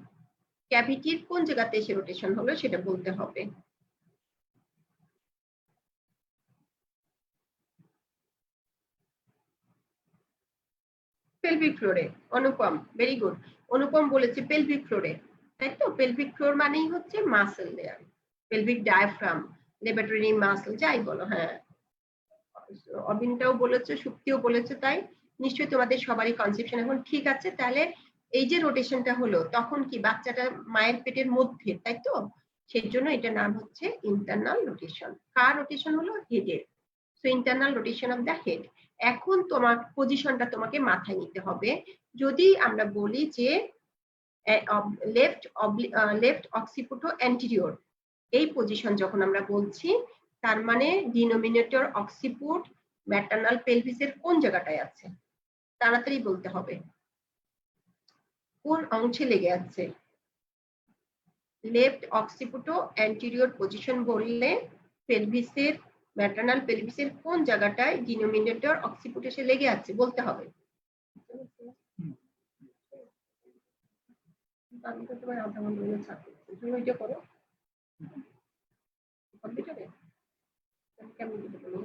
ক্যাভিটির কোন জায়গাতে এসে রোটেশন হলো সেটা বলতে হবে। পেলভিক ফ্লোরে। অনুপম, ভেরি গুড, অনুপম বলেছে পেলভিক ফ্লোরে, তাই তো? পেলভিক ফ্লোর মানেই হচ্ছে muscle layer, pelvic diaphragm, levator muscle, যাই বলো। হ্যাঁ, অবিনটাও বলেছে, সুপ্তিও বলেছে, তাই নিশ্চয়ই তোমাদের সবারই কনসেপশন এখন ঠিক আছে। তাহলে এই যে রোটেশনটা হলো তখন কি বাচ্চাটা মায়ের পেটের মধ্যে, তাই তো? সেই জন্য এটার নাম হচ্ছে ইন্টারনাল রোটেশন। কার রোটেশন হলো? হেডের। So internal rotation of the head. এখন তোমার পজিশনটা তোমাকে মাথায় নিতে হবে। যদি আমরা বলি যে লেফট অক্সিপুটো অ্যান্টিরিয়র, এই পজিশন যখন আমরা বলছি, তার মানে ডিনোমিনেটর অক্সিপুট ম্যাটার্নাল পেলভিসের কোন জায়গাটায় আছে, তাড়াতাড়ি বলতে হবে, কোন অংশে লেগে আছে? লেফট অক্সিপুটো অ্যান্টিরিয়র পজিশন বললে পেলভিসের, ম্যাটার্নাল পেলভিসের কোন জায়গাটায় ডিনোমিনেটর অক্সিপুট এসে লেগে আছে বলতে হবে। আমি তো তোমার আধা ঘন্টা ছাড়ছি, তুমি ওইটা করো কম্পিউটারে, কেমন দিতে পারো?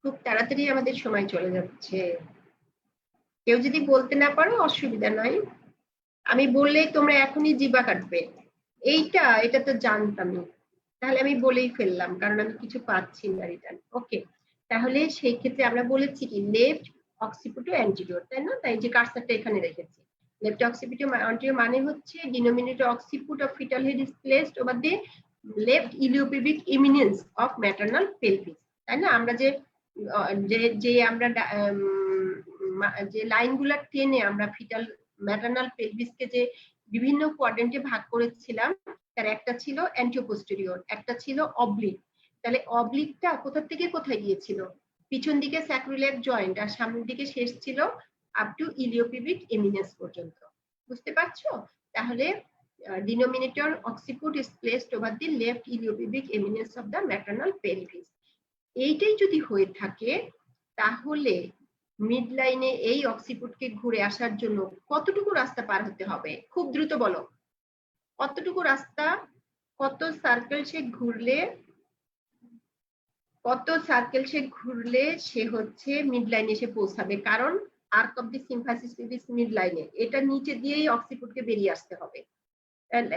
খুব তাড়াতাড়ি আমাদের সময় চলে যাচ্ছে, কেউ যদি বলতে না পারো অসুবিধা নাই, আমি বললেই তোমরা এখনই জিবা কাটবে, এটা তো জানতামই, তাহলে আমি বলেই ফেললাম কারণ আমি কিছু পাচ্ছি না রিটার্ন। ওকে, তাহলে সেই ক্ষেত্রে আমরা বলেছি কি লেফট অক্সিপুটো অ্যান্টিরিয়র, তাই না? তাই যে কার্সারটা এখানে রেখেছি, লেফট অক্সিপুটো অ্যান্টিরিয়র মানে হচ্ছে denominator occiput of fetal head is placed over the left iliopubic eminence of maternal pelvis, তাই না? আমরা যে যে আমরা যে লাইনগুলা টেনে আমরা ফিটাল ম্যাটার্নাল পেলভিসকে যে বিভিন্ন কোয়াড্রেন্টে ভাগ করেছিলাম, তার একটা ছিল অ্যান্টিওপোস্টেরিয়র, একটা ছিল অবলিক। তাহলে অবলিকটা কোথা থেকে কোথায় গিয়েছিল? পিছন দিকে স্যাক্রোইলিয়াক জয়েন্ট, আর সামনের দিকে শেষ ছিল আপ টু ইলিওপিবিক এমিনেন্স পর্যন্ত। বুঝতে পারছো? তাহলে denominator occiput is placed over the left iliopubic eminence of the maternal pelvis। এইটাই যদি হয়ে থাকে তাহলে মিড লাইনে এই অক্সিপুটকে ঘুরে আসার জন্য কতটুকু রাস্তা পার হতে হবে? খুব দ্রুত বলো, কতটুকু রাস্তা, কত সার্কেল সে ঘুরলে, সে হচ্ছে মিড লাইনে এসে পৌঁছাবে? কারণ arch of the symphysis pubis mid লাইনে, এটা নিচে দিয়েই অক্সিপুটকে বেরিয়ে আসতে হবে।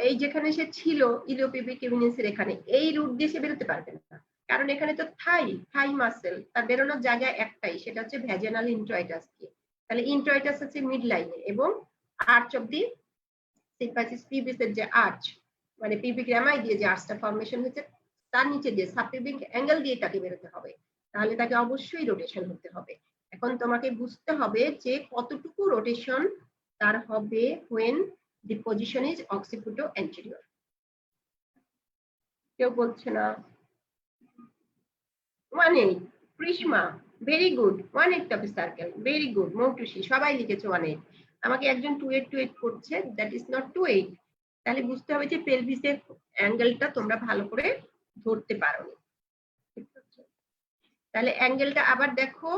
এই যেখানে সে ছিল ইলিওপিবিক এমিনেন্সের এখানে, এই রুট দিয়ে সে বেরোতে পারবে না, কারণ এখানে তো থাই মাসেল, তার বেরোনোর জায়গা একটাই, সেটা হচ্ছে ভ্যাজিনাল ইন্ট্রয়েটাস দিয়ে। তাহলে ইন্ট্রয়েটাস হচ্ছে মিড লাইনে এবং আর্চ অফ দি সিম্ফাইসিস পিবিস এর যে আর্চ, মানে পিভিক র্যামাই দিয়ে যে আর্চটা ফর্মেশন হয়েছে তার নিচে দিয়ে সাবপিভিক অ্যাঙ্গেল দিয়ে তাকে বেরোতে হবে, তাহলে তাকে অবশ্যই রোটেশন হতে হবে। এখন তোমাকে বুঝতে হবে যে কতটুকু রোটেশন তার হবে when the position is occiputo anterior। কেউ বলছে না। 1/8 Prishma, very good, 1/8 of circle, very good Moutushi, সবাই লিখেছে 1/8। আমাকে একজন 2/8 করছে, দ্যাট ইজ নট 2/8। তাহলে বুঝতে হবে যে পেলভিসের অ্যাঙ্গেলটা তোমরা ভালো করে ধরতে পারোনি। তাহলে অ্যাঙ্গেলটা আবার দেখো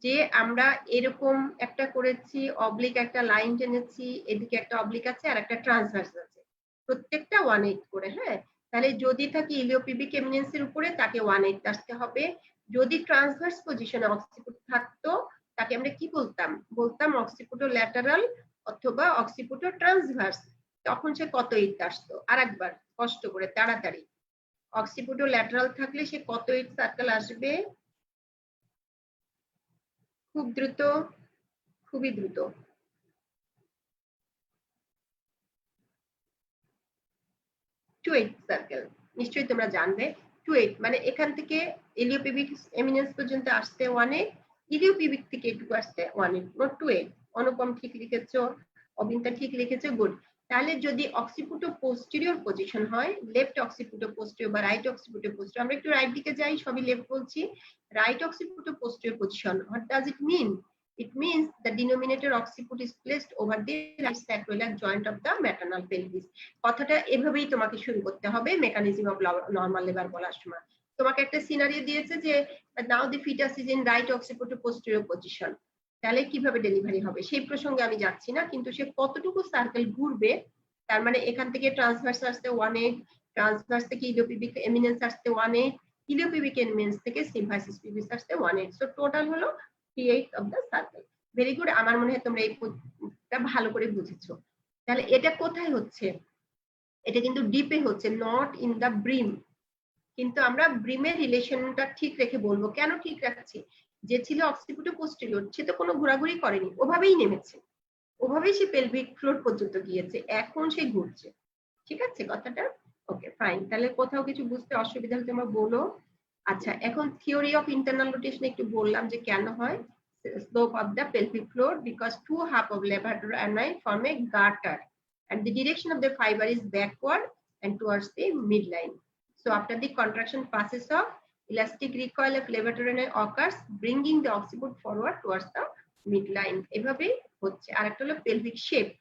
যে আমরা এরকম একটা করেছি, অবলিক একটা লাইন টেনেছি, এদিকে একটা অবলিক আছে আর একটা ট্রান্সভার্স আছে, প্রত্যেকটা 1/8 করে। হ্যাঁ, তাহলে যদি থাকে ইলিওপিবিক এমিনেন্সের উপরে তাকে 1/8 আসতে হবে। যদি ট্রান্সভার্স পজিশনে অক্সিপুট থাকতো তাকে আমরা কি বলতাম, বলতাম অক্সিপুটো ল্যাটারাল অথবা অক্সিপুটো ট্রান্সভার্স, তখন সে কত 8 আসতো। আরেকবার কষ্ট করে তাড়াতাড়ি, অক্সিপুটো ল্যাটারাল থাকলে সে কত 8 সার্কেল আসবে? খুব দ্রুত, খুবই দ্রুত। টু 8 সার্কেল নিশ্চয়ই তোমরা জানবে। 2/8 মানে এখান থেকে ইলিওপিবিক এমিনেন্স পর্যন্ত আসতে 1/8, ইলিওপিবিক থেকে এটুকু আসতে 1/8, মোট 2/8। অনুপম ঠিক লিখেছো, অবিন্তা ঠিক লিখেছো, গুড। তাহলে যদি অক্সিপুটো পোস্টেরিয়র পজিশন হয়, লেফট অক্সিপুটো পোস্টেরিয়র বা রাইট অক্সিপুটো পোস্টেরিয়র, আমরা একটু রাইট দিকে যাই, সবই লেফট বলছি। Right occipito posterior position, what does it mean? It means the denominator occiput is placed over the right sacroiliac joint of the maternal pelvis। কথাটা এভাবেই তোমাকে শুরু করতে হবে মেকানিজম অফ নরমাল লেবার বলার সময়। তোমাকে একটা সিনারিও দিয়েছে যে now the fetus is in right occipito posterior position, তাহলে কিভাবে ডেলিভারি হবে সেই প্রসঙ্গে আমি যাচ্ছি না, কিন্তু সে কতটুকু সার্কেল ঘুরবে, তার মানে এখান থেকে ট্রান্সভার্স আসতে 1/8, ট্রান্সভার্স থেকে ইলিওপিবিক এমিনেন্স আসতে 1/8, ইলিওপিবিক এমিনেন্স থেকে সিম্পাইসিস পিভিস আসতে 1/8, সো টোটাল হলো 3/8 of the circle. Very good, আমার মনে হয় তোমরা এইটা ভালো করে বুঝেছো। তাহলে এটা কোথায় হচ্ছে? এটা কিন্তু ডিপে হচ্ছে, নট ইন দা ব্রিম। কিন্তু আমরা ব্রিমের রিলেশনটা ঠিক রেখে বলবো। কেন ঠিক রাখছি? যে ছিল অক্সিপুটো পোস্টেরিয়র সে তো কোনো ঘোরাঘুরি করেনি, ওভাবেই নেমেছে, ওভাবেই সে পেলভিক ফ্লোর পর্যন্ত গিয়েছে, এখন সে ঘুরছে। ঠিক আছে কথাটা? Okay fine. তাহলে কোথাও কিছু বুঝতে অসুবিধা হলে তোমরা বলো। আচ্ছা, এখন থিওরি অফ ইন্টারনাল রোটেশন একটু বললাম যে কেন হয়। slope of the pelvic floor because two half of levator ani form a garter and the direction of the fiber is backward and towards the midline. So after the contraction passes off, elastic recoil of levator ani occurs, bringing the occiput forward towards the midline. এভাবে হচ্ছে। আর একটা হলো pelvic shape,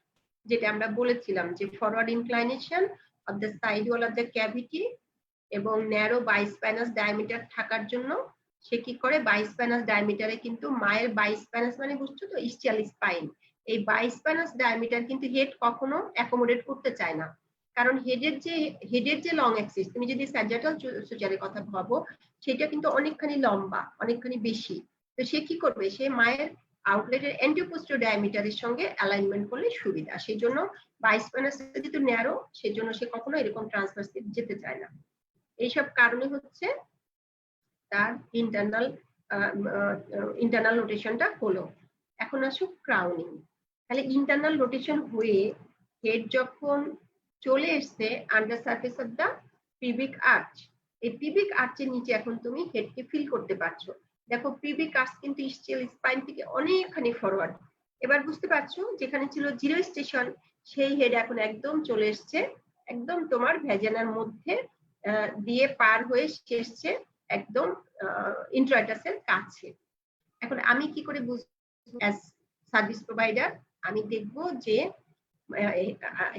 যেটা আমরা বলেছিলাম যে forward inclination of the side wall of the cavity এবং narrow বাইস্প্যানাস diameter থাকার জন্য সে কি করে, বাইস্প্যানাস ডায়ামিটারে কিন্তু মায়ের বাইস্প্যানাস মানে বুঝছো তো ইস্টিয়াল স্পাইন, এই বাইস্প্যানাস ডায়ামিটার কিন্তু হেড কখনো অ্যাকোমোডেট করতে চায় না, কারণ হেডের যে লং অ্যাক্সিস, তুমি যদি স্যাজিটাল সুচারের কথা ভাবো সেটা কিন্তু অনেকখানি লম্বা, অনেকখানি বেশি। তো সে কি করবে, সে মায়ের আউটলেটের এন্টিওপোস্টিরিয়র ডায়ামিটারের সঙ্গে অ্যালাইনমেন্ট করলে সুবিধা, সেই জন্য বাইস্প্যানাস যেহেতু ন্যারো সেজন্য সে কখনো এরকম ট্রান্সভার্সে যেতে চায় না। এইসব কারণে হচ্ছে তার ইন্টারনাল রোটেশনটা হলো। এখন আসুক ক্রাউনিং। তাহলে ইন্টারনাল রোটেশন হয়ে হেড যখন চলে এসছে under surface of the pubic arch, এই পিভিক আর্চের নিচে এখন তুমি হেডকে ফিল করতে পারছো। দেখো পিভিক আর্চ কিন্তু ইস্টিয়াল স্পাইন থেকে অনেকখানি ফরওয়ার্ড। এবার বুঝতে পারছো যেখানে ছিল জিরো স্টেশন সেই হেড এখন একদম চলে এসছে, একদম তোমার ভ্যাজানার মধ্যে দিয়ে পার হয়ে এসছে একদম ইন্ট্রাইটাসের কাছে। এখন আমি কি করে বুঝবো অ্যাজ সার্ভিস প্রোভাইডার? আমি দেখবো যে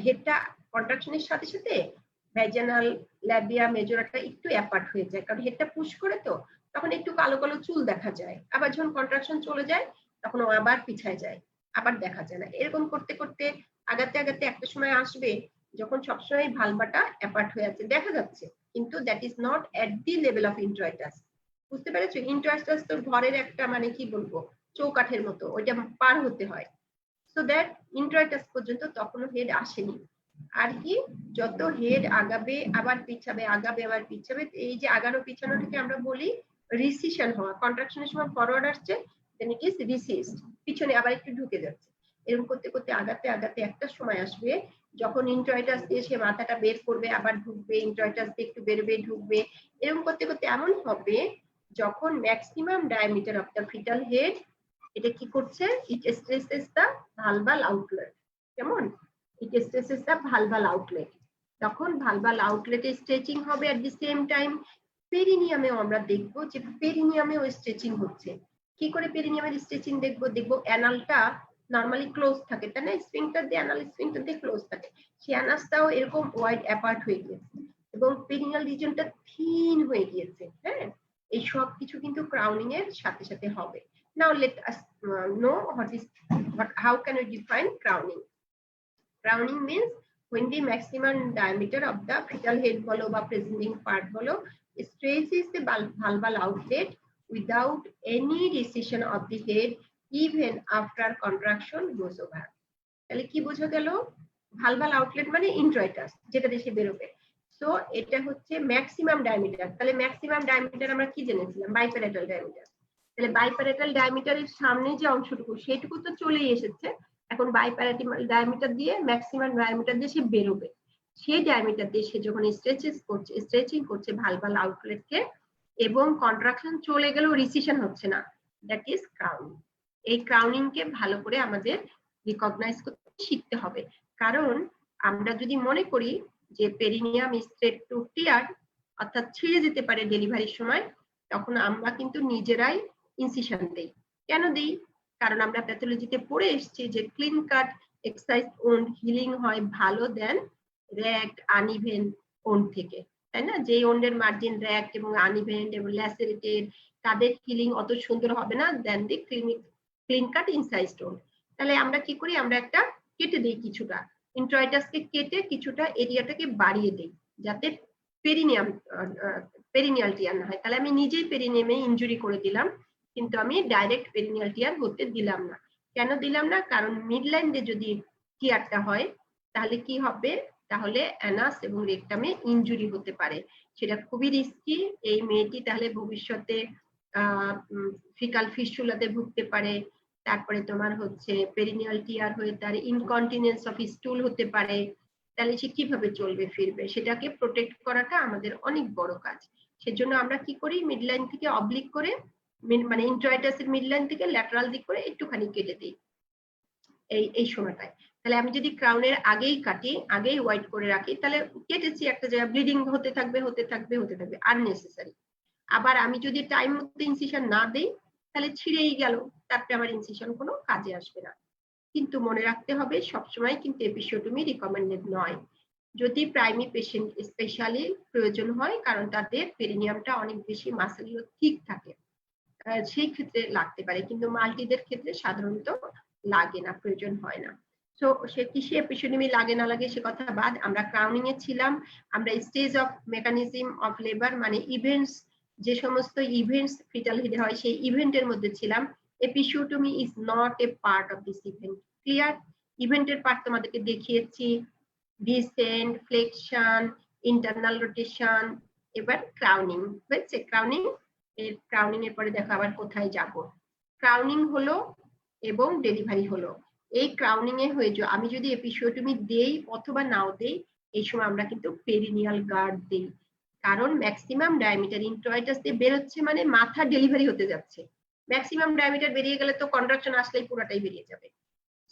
হেডটা কন্ট্রাকশনের সাথে সাথে ভ্যাজানাল ল্যাবিয়া মেজরাটা একটু অ্যাপার্ট হয়ে যায়, কারণ হেডটা পুশ করে তো তখন একটু কালো কালো চুল দেখা যায়, আবার যখন কন্ট্রাকশন চলে যায় তখন ও আবার পিছায় যায়, আবার দেখা যায় না। এরকম করতে করতে আগাতে আগাতে একটা সময় আসবে যখন সবসময় ভালভাটা অ্যাপার্ট হয়ে আছে দেখা যাচ্ছে, কিন্তু that is not at the level of introitus. বুঝতে পেরেছো? ইন্ট্রাইটাস তো ঘরের একটা মানে কি বলবো চৌকাঠের মতো, ওইটা পার হতে হয়। সো দ্যাট ইন্ট্রাইটাস পর্যন্ত তখনও হেড আসেনি। আর কি, যত হেড আগাবে আবার পিছাবে, আগাবে আবার পিছাবে, এই যে আগানো পিছানোটাকে আমরা বলি রিসিশন হওয়া। কন্ট্রাকশনের সময় ফরওয়ার্ড আসছে, দেন ইট ইজ রিসিসড, পিছনে আবার একটু ঢুকে যাচ্ছে। এরকম করতে করতে আগাতে আগাতে একটা সময় আসবে যখন ইন্ট্রয়েটাস দিয়ে সে মাথাটা বের করবে আবার ঢুকবে, ইন্ট্রয়েটাস দিয়ে একটু বেরোবে ঢুকবে, এরকম করতে করতে এমন হবে যখন maximum diameter of the fetal head এটা কি করছে, ইট স্ট্রেসেস দ্য ভালভাল আউটলেট। কেমন? ইট স্ট্রেসেস দ্য ভালভাল আউটলেট। তখন ভালভাল আউটলেটে স্ট্রেচিং হবে। এট দি সেম টাইম পেরিনিয়ামেও আমরা দেখবো যে পেরিনিয়ামেও স্ট্রেচিং হচ্ছে। কি করে পেরিনিয়ামের স্ট্রেচিং দেখবো? দেখবো অ্যানালটা নরমালি ক্লোজ থাকে, তাই না? স্ফিংক্টার দিয়ে অ্যানাল স্ফিংক্টার দিয়ে ক্লোজ থাকে, সেই অ্যানাসটাও এরকম ওয়াইড অ্যাপার্ট হয়ে গিয়েছে এবং পেরিনিয়াল রিজনটা থিন হয়ে গিয়েছে। হ্যাঁ, এই সব কিছু কিন্তু ক্রাউনিং এর সাথে সাথে হবে। Now let us know how can we define crowning. Crowning means when the maximum diameter of the fetal head bolo ba presenting part bolo stretches the vulval outlet without any recession of the head even after contraction goes over. তাহলে কি বোঝা গেল? Vulval outlet মানে ইন্ট্রয়েটাস, যেটা দেশে বেরোবে। So এটা হচ্ছে ম্যাক্সিমাম ডায়ামিটার। তাহলে ম্যাক্সিমাম ডায়ামিটার আমরা কি জেনেছিলাম? বাইপ্যারেটাল ডায়ামিটার। তাহলে বাইপ্যারেটাল ডায়ামিটারের সামনে যে অংশটুকু সেটুকু তো চলেই এসেছে, এখন বাইপ্যারেটাল ডায়ামিটার দিয়ে ম্যাক্সিমাম ডায়ামিটার দিয়ে সে বেরোবে। সেই ডায়ামিটার দিয়ে সে যখন স্ট্রেচিং করছে ভালভাল আউটলেটকে এবং কন্ট্রাকশন চলে গেলেও রিসিশন হচ্ছে না, দ্যাট ইজ ক্রাউনিং। এই ক্রাউনিং কে ভালো করে আমাদের রিকগনাইজ করতে শিখতে হবে। কারণ আমরা যদি মনে করি যে পেরিনিয়াম স্ট্রেট টু টিয়ার অর্থাৎ ছিঁড়ে যেতে পারে ডেলিভারির সময়, তখন আমরা কিন্তু নিজেরাই ইনসিশন দেই। কেন দিই? কারণ আমরা প্যাথোলজিতে পড়ে এসেছি যে ক্লিন কাট এক্সাইজ ওন্ড হিলিং হয় ভালো দেন র্যাক্ট আনইভেন ওন্ড থেকে, তাই না? যে ওন্ডের মার্জিন র্যাক্ট এবং আনইভেন এবং ল্যাসেরেটেড, তাদের হিলিং অত সুন্দর হবে না দেন দি ক্লিন কাট ইনসাইজড ওন্ড। তাহলে আমরা কি করি? আমরা একটা কেটে দিই কিছুটা, ইন্ট্রয়েটাসকে কেটে কিছুটা এরিয়াটাকে বাড়িয়ে দিই যাতে পেরিনিয়াল টিয়ার না হয়। তাহলে আমি নিজেই পেরিনিয়ামে ইনজুরি করে দিলাম, কিন্তু আমি ডাইরেক্ট পেরিনিয়াল টিয়ার হতে দিলাম না। কেন দিলাম না? কারণ মিডল্যান্ডে যদি টিয়ারটা হয় তাহলে কি হবে? তাহলে অ্যানাস এবং রেকটামে ইনজুরি হতে পারে, সেটা খুবই রিস্কি। এই মেয়েটি তাহলে ভবিষ্যতে ফিকাল ফিস্টুলাতে ভুগতে পারে, তারপরে তোমার হচ্ছে পেরিনিয়াল টিয়ার হয়ে তার ইনকন্টিনেন্স অফ স্টুল হতে পারে। তাহলে সে কিভাবে চলবে ফিরবে? সেটাকে প্রোটেক্ট করাটা আমাদের অনেক বড় কাজ। সেজন্য আমরা কি করি? মিডলাইন থেকে অবলিক করে, মানে ইন্ট্রয়েটাসের মিডলাইন থেকে ল্যাটারাল দিক করে একটুখানি কেটে দিই এই সময়টায়। তাহলে আমি যদি ক্রাউনের আগেই কাটি, আগেই হোয়াইট করে রাখি, তাহলে কেটেছি একটা জায়গায়, ব্লিডিং হতে থাকবে আননেসেসারি। আবার আমি যদি টাইম মতো ইনসিশন না দেই তাহলে ছিঁড়েই গেল, তারপরে আমার ইনসিশন কোনো কাজে আসবে না। কিন্তু মনে রাখতে হবে সবসময় কিন্তু এপিসিওটমি রিকমেন্ডেড নয়। যদি প্রাইমারি পেশেন্ট স্পেশালি প্রয়োজন হয়, কারণ তাদের পেরিনিয়ামটা অনেক বেশি মাসেল ঠিক থাকে, সেই ক্ষেত্রে লাগতে পারে, কিন্তু মাল্টিদের ক্ষেত্রে সাধারণত লাগে না, প্রয়োজন হয় না। সো সে কিসে এপিসিওটমি লাগে না লাগে সে কথা বাদ, আমরা ক্রাউনিং এ ছিলাম। আমরা stage of mechanism of labour মানে ইভেন্টস, যে সমস্ত ইভেন্টস ফিটাল হেডে হয় সেই ইভেন্টের মধ্যে ছিলাম। Episiotomy is not A part of this event. Clear? ইভেন্টের পার্ট তোমাদেরকে দেখিয়েছি, ডিসেন্ট, ফ্লেকশন, ইন্টারনাল রোটেশন। এবার ক্রাউনিং হয়েছে। ক্রাউনিং এর পরে দেখো আবার কোথায় যাব। ক্রাউনিং হলো এবং ডেলিভারি হলো। এই ক্রাউনিং এ হয়ে আমি যদি এপিসিওটমি দেই অথবা নাও দেই, এই সময় আমরা কিন্তু পেরিনিয়াল গার্ড দেই, কারণ ম্যাক্সিমাম ডায়ামিটার ইন্ট্রয়েটাস দিয়ে বেরোচ্ছে মানে মাথা ডেলিভারি হতে যাচ্ছে। ম্যাক্সিমাম ডায়ামিটার বেরিয়ে গেলে তো কন্ট্রাকশন আসলেই পুরোটাই বেরিয়ে যাবে।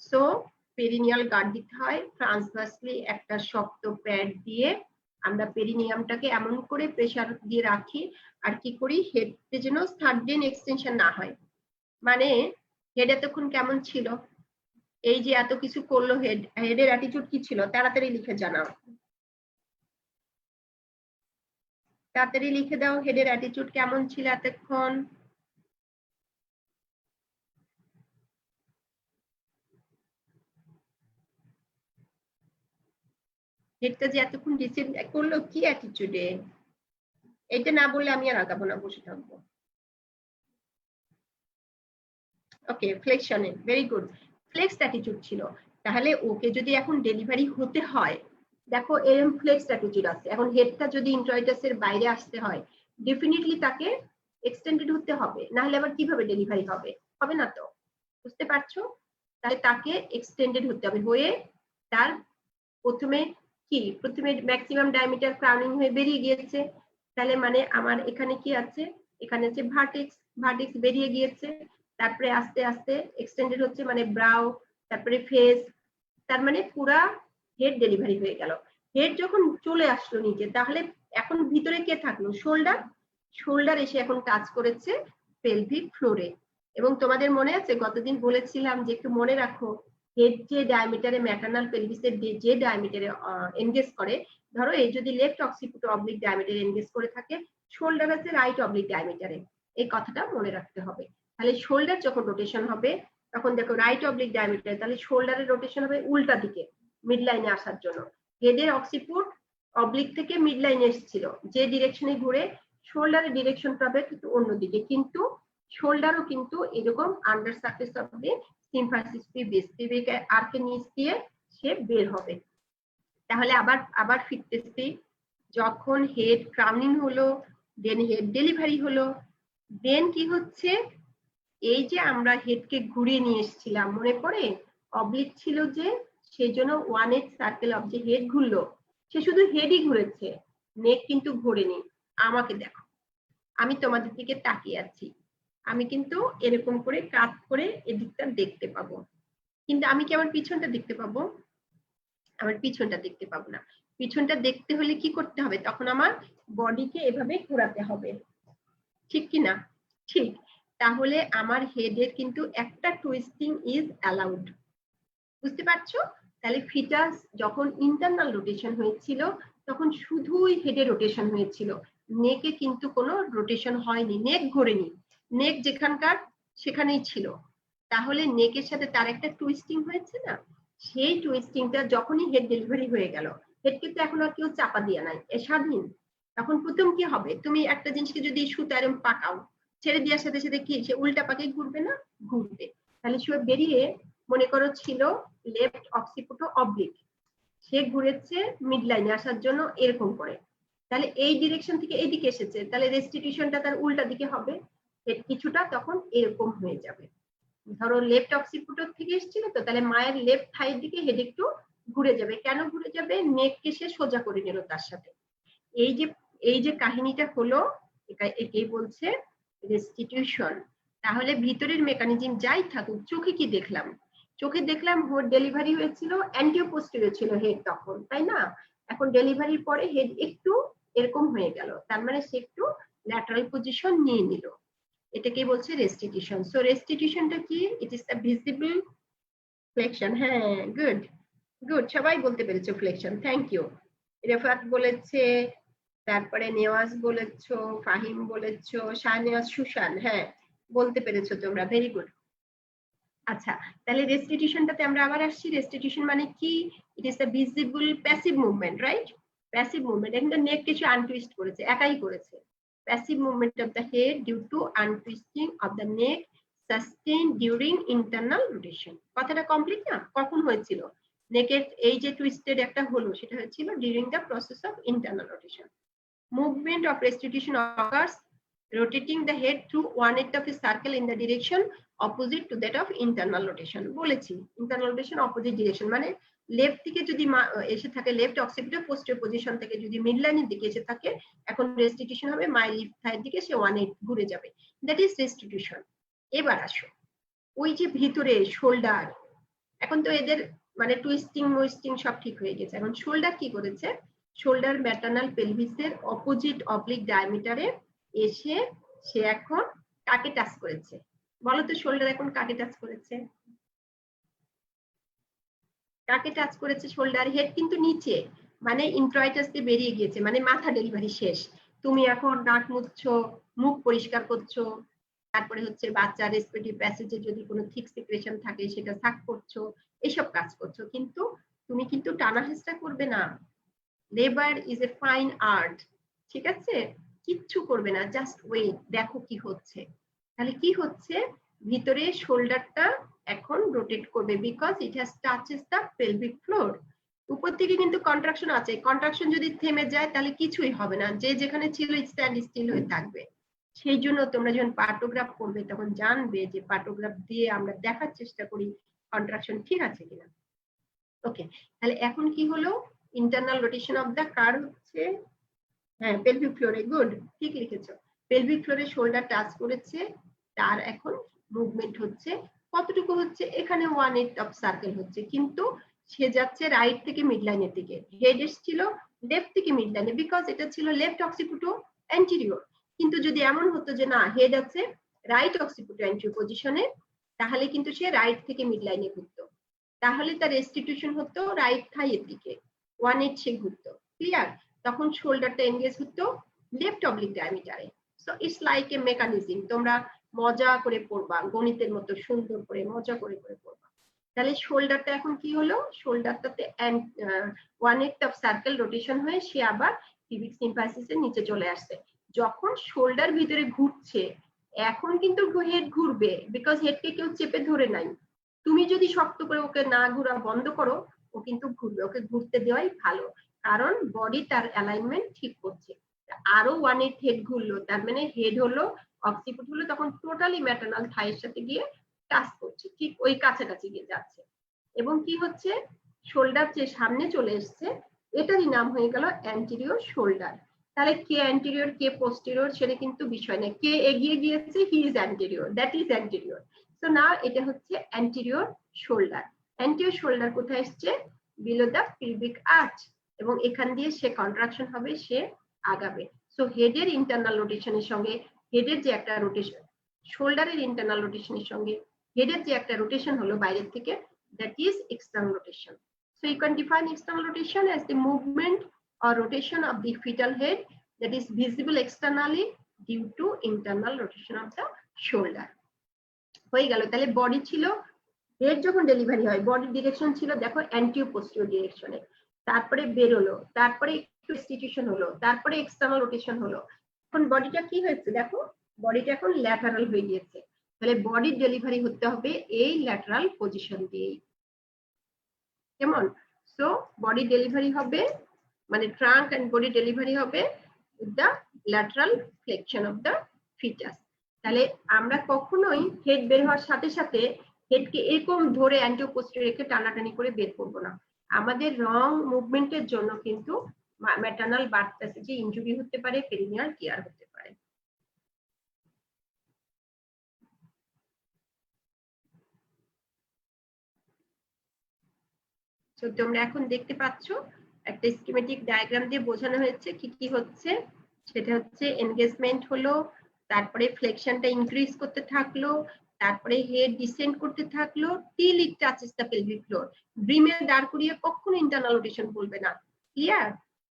সো পেরিনিয়াল গার্ড দিতে হয়। ট্রান্সভার্সলি একটা শক্ত প্যাড দিয়ে আমরা পেরিনিয়ামটাকে এমন করে প্রেসার দিয়ে রাখি, আর কি করি? হেডে যেন সাডেন এক্সটেনশন না হয়। মানে হেড এতক্ষণ কেমন ছিল? এই যে এত কিছু করলো, হেডের অ্যাটিটিউড কি ছিল? তাড়াতাড়ি লিখে জানাও, তাড়াতাড়ি লিখে দাও, হেডের অ্যাটিটিউড কেমন ছিল এতক্ষণ? হেডটা যে এতক্ষণ ডিসেন্ড করলো কি অ্যাটিটিউডে? এটা না বললে আমি আর আগাবো না, বসে থাকবো। ওকে, ফ্লেকশনে, ভেরি গুড, ফ্লেক্সড অ্যাটিটিউড ছিল। তাহলে ওকে যদি এখন ডেলিভারি হতে হয়, দেখো এরকম ফ্লেক্সড অ্যাটিটিউড আছে, এখন হেডটা যদি ইন্ট্রয়েটাসের বাইরে আসতে হয় ডেফিনেটলি তাকে এক্সটেন্ডেড হতে হবে, না হলে আবার কিভাবে ডেলিভারি হবে? হবে না তো, বুঝতে পারছো? তাহলে তাকে এক্সটেন্ডেড হতে হবে, হয়ে তার প্রথমে ম্যাক্সিমাম ডায়ামিটার ক্রাউনিং হয়ে বেরিয়ে গিয়েছে, তাহলে মানে আমার এখানে কি আছে, এখানে হচ্ছে ভার্টেক্স বেরিয়ে গিয়েছে, তারপরে আস্তে আস্তে এক্সটেন্ডেড হচ্ছে মানে ব্রাউ, তারপরে ফেস, তার মানে পুরা হেড ডেলিভারি হয়ে গেল। হেড যখন চলে আসলো নিচে, তাহলে এখন ভিতরে কে থাকলো, শোল্ডার এসে এখন কাজ করেছে পেলভিক ফ্লোরে। এবং তোমাদের মনে আছে গতদিন বলেছিলাম যে একটু মনে রাখো, হেড যে ডায়ামিটারে ম্যাটার্নাল পেলভিসের যে ডায়ামিটারে এনগেজ করে, ধরো এই যদি লেফট অক্সিপিটো অবলিক ডায়ামিটারে এনগেজ করে থাকে, শোল্ডার আছে রাইট অবলিক ডায়ামিটারে, এই কথাটা মনে রাখতে হবে। তাহলে শোল্ডার যখন রোটেশন হবে তখন দেখো রাইট অবলিক ডায়ামিটারে, তাহলে শোল্ডারের রোটেশন হবে উল্টা দিকে মিড লাইনে আসার জন্য। হেডের অক্সিপুট অবলিক থেকে মিড লাইনে এসেছিল, যে ডিরেকশনে ঘুরে শোল্ডারের ডিরেকশন পাবে কিন্তু অন্যদিকে, কিন্তু শোল্ডারও কিন্তু এরকম আন্ডার সারফেস অফ দি সিম্পাথিস পিভিস, পিভিক আর্কের নিচ দিয়ে সে বের হবে। তাহলে আবার ফিরতেছি, যখন হেড ক্রাউনিং হলো, দেন হেড ডেলিভারি হলো, দেন কি হচ্ছে, এই যে আমরা হেডকে ঘুরিয়ে নিয়ে এসেছিলাম মনে পড়ে, অবলিক ছিল যে, সেজন্য 1/8 সার্কেল অফ যে হেড ঘুরলো, সে শুধু হেডই ঘুরেছে, নেক কিন্তু ঘোরেনি। আমাকে দেখো, আমি তোমাদের দিকে তাকিয়ে আছি, আমি কিন্তু এরকম করে কাজ করে এদিকটা দেখতে পাবো, কিন্তু আমি কি আমার পিছনটা দেখতে পাবো? আমার পিছনটা দেখতে পাবো না। পিছনটা দেখতে হলে কি করতে হবে, তখন আমার বডিকে এভাবে ঘোরাতে হবে, ঠিক কি না? ঠিক। তাহলে আমার হেডের কিন্তু একটা টুইস্টিং ইজ অ্যালাউড, বুঝতে পারছো? তাহলে ফিটাস যখন ইন্টারনাল রোটেশন হয়েছিল তখন শুধুই হেডে রোটেশন হয়েছিল, নেকে কিন্তু কোনো রোটেশন হয়নি, নেক ঘোরেনি, নেক যেখানকার সেখানেই ছিল। তাহলে নেকের সাথে তার একটা টুইস্টিং হয়েছে না, সেই টুইস্টিংটা যখনই হেড ডেলিভারি হয়ে গেল, হেড কিন্তু এখন আর কেউ চাপা দিয়ে নাই, এ স্বাধীন। তখন প্রথম কি হবে, তুমি একটা জিনিসকে যদি সুতা এরকম পাকাও, ছেড়ে দেওয়ার সাথে সাথে কি সে উল্টা পাকে ঘুরবে না? ঘুরবে। তাহলে সে বেরিয়ে মনে করো ছিল লেফট অক্সিপুটো অবলিক, সে ঘুরেছে মিড লাইনে আসার জন্য এরকম করে, তাহলে এই ডিরেকশন থেকে এইদিকে এসেছে, তাহলে রেস্টিটিউশনটা তার উল্টা দিকে হবে, কিছুটা তখন এরকম হয়ে যাবে। ধরো লেফট অক্সিপুটো থেকে এসেছিল তো, তাহলে মায়ের লেফট থাইয়ের দিকে হেড একটু ঘুরে যাবে, কেন ঘুরে যাবে, নেককে সে সোজা করে নিল তার সাথে। এই যে কাহিনীটা হলো, একেই বলছে রেস্টিটিউশন। তাহলে ভিতরের মেকানিজম যাই থাকুক, চোখে কি দেখলাম, চোখে দেখলাম হেড ডেলিভারি হয়েছিল, অ্যান্টিও পোস্টেরিয়র ছিল হেড তখন, তাই না? এখন ডেলিভারির পরে হেড একটু এরকম হয়ে গেল, তার মানে সে একটু ল্যাটারাল পজিশন নিয়ে নিল, এটাকেই বলছে রেস্টিটিউশন। সো রেস্টিটিউশনটা কি? It is the visible flexion. হ্যাঁ, গুড গুড, সবাই বলতে পেরেছো ফ্লেকশন, থ্যাংক ইউ। রেফাত বলেছে, তারপরে নেওয়াজ বলেছো, ফাহিম বলেছো, শাহনেওয়াজ, সুশান, হ্যাঁ বলতে পেরেছো তোমরা, ভেরি গুড। আচ্ছা, তাহলে রেস্টিটিউশনটাতে আমরা আবার আসছি। রেস্টিটিউশন মানে কি? It is the visible passive movement, right? Passive movement, এখানে নেক কিছু আনটুইস্ট করেছে, একাই করেছে। Passive movement of the head due to untwisting of the neck sustain during internal rotation. কথাটা কমপ্লিট না? কখন হয়েছিল নেকের এই যে টুইস্টেড একটা হলো, সেটা হয়েছিল during the process of internal rotation. Movement of restitution occurs rotating the head through 1/8 of a circle in the direction opposite to that of internal rotation. বলেছি ইন্টারনাল রোটেশন অপোজিট ডিরেকশন, মানে left থেকে যদি এসে থাকে, left অক্সিপিটো posterior position থেকে যদি mid লাইনের দিকে এসে থাকে, এখন রেস্টিটিউশন হবে মায়ের লেফট থাইয়ের দিকে, সে 1/8 ঘুরে যাবে, দ্যাট ইজ রেস্টিটিউশন। এবার আসো, ওই যে ভিতরে শোল্ডার, এখন তো এদের মানে টুইস্টিং মুইস্টিং সব ঠিক হয়ে গেছে, এখন শোল্ডার কি করেছে, শোল্ডার ম্যাটার্নাল পেলভিসের অপোজিট অবলিক ডায়ামিটারে এসে সে এখন কাকে টাচ করেছে? বলো তো, শোল্ডার এখন কাকে টাচ করেছে? কাকে টাচ করেছে? শোল্ডার। হেড কিন্তু নিচে, মানে ইন্ট্রয়েটাস দিয়ে বেরিয়ে গিয়েছে, মানে মাথা ডেলিভারি শেষ, তুমি এখন নাক মুছছো, মুখ পরিষ্কার করছো, তারপরে হচ্ছে বাচ্চা রেসপিরেটরি প্যাসেজে যদি কোনো থিক সিক্রেশন থাকে সেটা সাক করছো, এইসব কাজ করছো, কিন্তু তুমি কিন্তু টানা হেঁচড়া করবে না। Labour is a fine art, ঠিক আছে? কিচ্ছু করবে না, জাস্ট ওয়েট, দেখো কি হচ্ছে। তাহলে কি হচ্ছে, ভিতরে শোল্ডারটা এখন রোটেট করবে, because it has touches the pelvic floor. উপর থেকে কিন্তু কন্ট্রাকশন আছে, কন্ট্রাকশন যদি থেমে যায় তাহলে কিছুই হবে না, যে যেখানে ছিল স্ট্যান্ড স্টিল হয়ে থাকবে। সেই জন্য তোমরা যখন পার্টোগ্রাফ করবে তখন জানবে যে পার্টোগ্রাফ দিয়ে আমরা দেখার চেষ্টা করি কন্ট্রাকশন ঠিক আছে কিনা। ওকে, তাহলে এখন কি হলো, internal rotation of the car হচ্ছে, হ্যাঁ পেলভিক ফ্লোরে, গুড, ঠিক লিখেছো, পেলভিক ফ্লোরে শোল্ডার টাচ করেছে, তার এখন মুভমেন্ট হচ্ছে, কতটুকু হচ্ছে, এখানে 1/8 অফ সার্কেল হচ্ছে, কিন্তু সে যাচ্ছে রাইট থেকে মিড লাইনের দিকে, হেড এসেছিল লেফট থেকে মিড লাইনে, বিকজ এটা ছিল লেফট অক্সিপিটো অ্যান্টিরিয়র। কিন্তু যদি এমন হতো যে না হেড আছে রাইট অক্সিপিটো অ্যান্টিরিয়র পজিশনে, তাহলে কিন্তু সে রাইট থেকে মিড লাইনে ঘুরতো, তাহলে তার রেস্টিটিউশন হতো রাইট থাইয়ের দিকে, 1/8 সে ঘুরতো, ক্লিয়ার, তখন শোল্ডারটা এনগেজ হতো লেফট অবলিক ডায়ামিটারে। So it's like a mechanism, তোমরা মজা করে পড়বা, গণিতের মতো সুন্দর করে মজা করে করে পড়বা। তাহলে শোল্ডারটা এখন কি হলো, শোল্ডারটাতে 1/8 অফ সার্কেল রোটেশন হয়ে সে আবার পিউবিক সিম্পাথিসের নিচে চলে আসছে। যখন শোল্ডার ভিতরে ঘুরছে, এখন কিন্তু হেড ঘুরবে, বিকজ হেডকে কেউ চেপে ধরে নাই, তুমি যদি শক্ত করে ওকে না ঘোরা বন্ধ করো, ও কিন্তু ঘুরবে, ওকে ঘুরতে দেওয়াই ভালো, কারণ বডি তার অ্যালাইনমেন্ট ঠিক করছে। আরো 1/8 হেড ঘুরলো, তার মানে হেড হলো অক্সিপিট হলো, তখন টোটালি ম্যাটার্নাল থাইয়ের সাথে গিয়ে টাচ করছে, ঠিক ওই কাছাকাছি গিয়ে যাচ্ছে, এবং কি হচ্ছে, শোল্ডার যে সামনে চলে এসছে, এটারই নাম হয়ে গেল অ্যান্টেরিয়র শোল্ডার। তাহলে কে অ্যান্টেরিয়র কে পোস্টেরিয়র সেটা কিন্তু বিষয় না, কে এগিয়ে গিয়েছে he is anterior, that is anterior. So না এটা হচ্ছে অ্যান্টেরিয়র শোল্ডার। অ্যান্টেরিয়র শোল্ডার কোথায় এসছে, বিলো দ্য পিউবিক আর্চ, এবং এখান দিয়ে সে কন্ট্রাকশন হবে, সে আগাবে। সো হেডের ইন্টারনাল রোটেশনের সঙ্গে হেডের যে একটা রোটেশন, শোল্ডারের ইন্টারনাল রোটেশনের সঙ্গে হেডের যে একটা রোটেশন হলো বাইরের থেকে, that is external rotation. So you can define external rotation as the movement or rotation of the fetal head that is visible externally due to internal rotation of the shoulder. হয়ে গেল, তাহলে body ছিল, head যখন delivery হয় বডির direction ছিল দেখো অ্যান্টিও posterior ডিরেকশনে, তারপরে বেরোলো, তারপরে একটু রেস্টিটিউশন হলো, তারপরে এক্সটার্নাল রোটেশন হলো, এখন বডিটা কি হয়েছে দেখো, বডিটা এখন ল্যাটারাল হয়ে গিয়েছে, তাহলে বডির ডেলিভারি হতে হবে এই ল্যাটারাল পজিশন দিয়েই, কেমন, সো বডি ডেলিভারি হবে, মানে ট্রাঙ্ক এন্ড বডি ডেলিভারি হবে with the lateral flexion of the fetus. তাহলে আমরা কখনোই হেড বের হওয়ার সাথে সাথে হেডকে এরকম ধরে অ্যান্টিও পোস্টেরিয়র রেখে টানাটানি করে বের করবো না, আমাদের রং মুভমেন্টের জন্য কিন্তু ম্যাটার্নাল বার্থ প্যাসেজে ইনজুরি হতে পারে, পেরিনিয়াল টিয়ার হতে পারে। তো তোমরা এখন দেখতে পাচ্ছ একটা স্কিমেটিক ডায়াগ্রাম দিয়ে বোঝানো হয়েছে কি কি হচ্ছে, সেটা হচ্ছে এনগেজমেন্ট হলো, তারপরে ফ্লেকশনটা ইনক্রিজ করতে থাকলো, তারপরে হেড ডিসেন্ড করতে থাকলো till it touches the pelvic floor, ব্রিমে দাঁড় করিয়ে কখনো ইন্টারনাল রোটেশন বলবে না, ক্লিয়ার।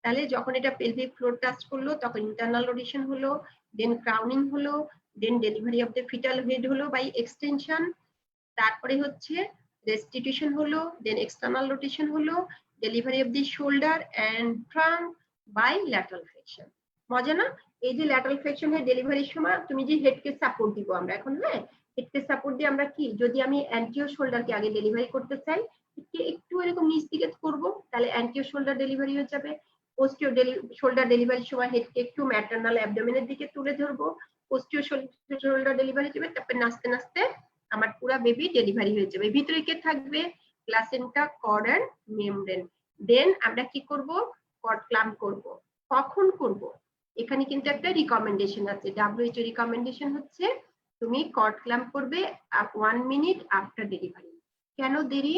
তাহলে যখন এটা পেলভিক ফ্লোর টাচ করলো তখন ইন্টারনাল রোটেশন হলো, দেন ক্রাউনিং হলো, then delivery of the fetal head হলো বাই এক্সটেনশন, তারপরে হচ্ছে restitution হলো, দেন এক্সটার্নাল রোটেশন হলো, delivery of the shoulder and trunk by lateral flexion. মজা না, এই যে ল্যাটারাল ফ্লেকশন হয় ডেলিভারির সময় তুমি যে হেডকে সাপোর্ট দিব আমরা এখন, হ্যাঁ হেডকে সাপোর্ট দিয়ে আমরা কি, যদি আমি অ্যান্টিরিয়র শোল্ডারকে আগে ডেলিভারি করতে চাই, একটু এরকম নিচ দিকে করব, তাহলে অ্যান্টিরিয়র শোল্ডার ডেলিভারি হয়ে যাবে, পোস্টিরিয়র শোল্ডার ডেলিভারির সময় হেডকে একটু ম্যাটার্নাল অ্যাবডোমেনের দিকে তুলে ধরবো, পোস্টিরিয়র শোল্ডার ডেলিভারি যাবে, তারপরে নাচতে নাচতে আমার পুরা বেবি ডেলিভারি হয়ে যাবে। ভিতরে কে থাকবে, প্লাসেন্টা, কর্ড এন্ড মেমব্রেন। দেন আমরা কি করব, কর্ড ক্লাম্প করব। কখন করব, এখানে কিন্তু একটা রিকমেন্ডেশন আছে, WHO রিকমেন্ডেশন হচ্ছে তুমি কর্ড ক্লাম্প করবে 1 মিনিট আফটার ডেলিভারি। কেন দেরি,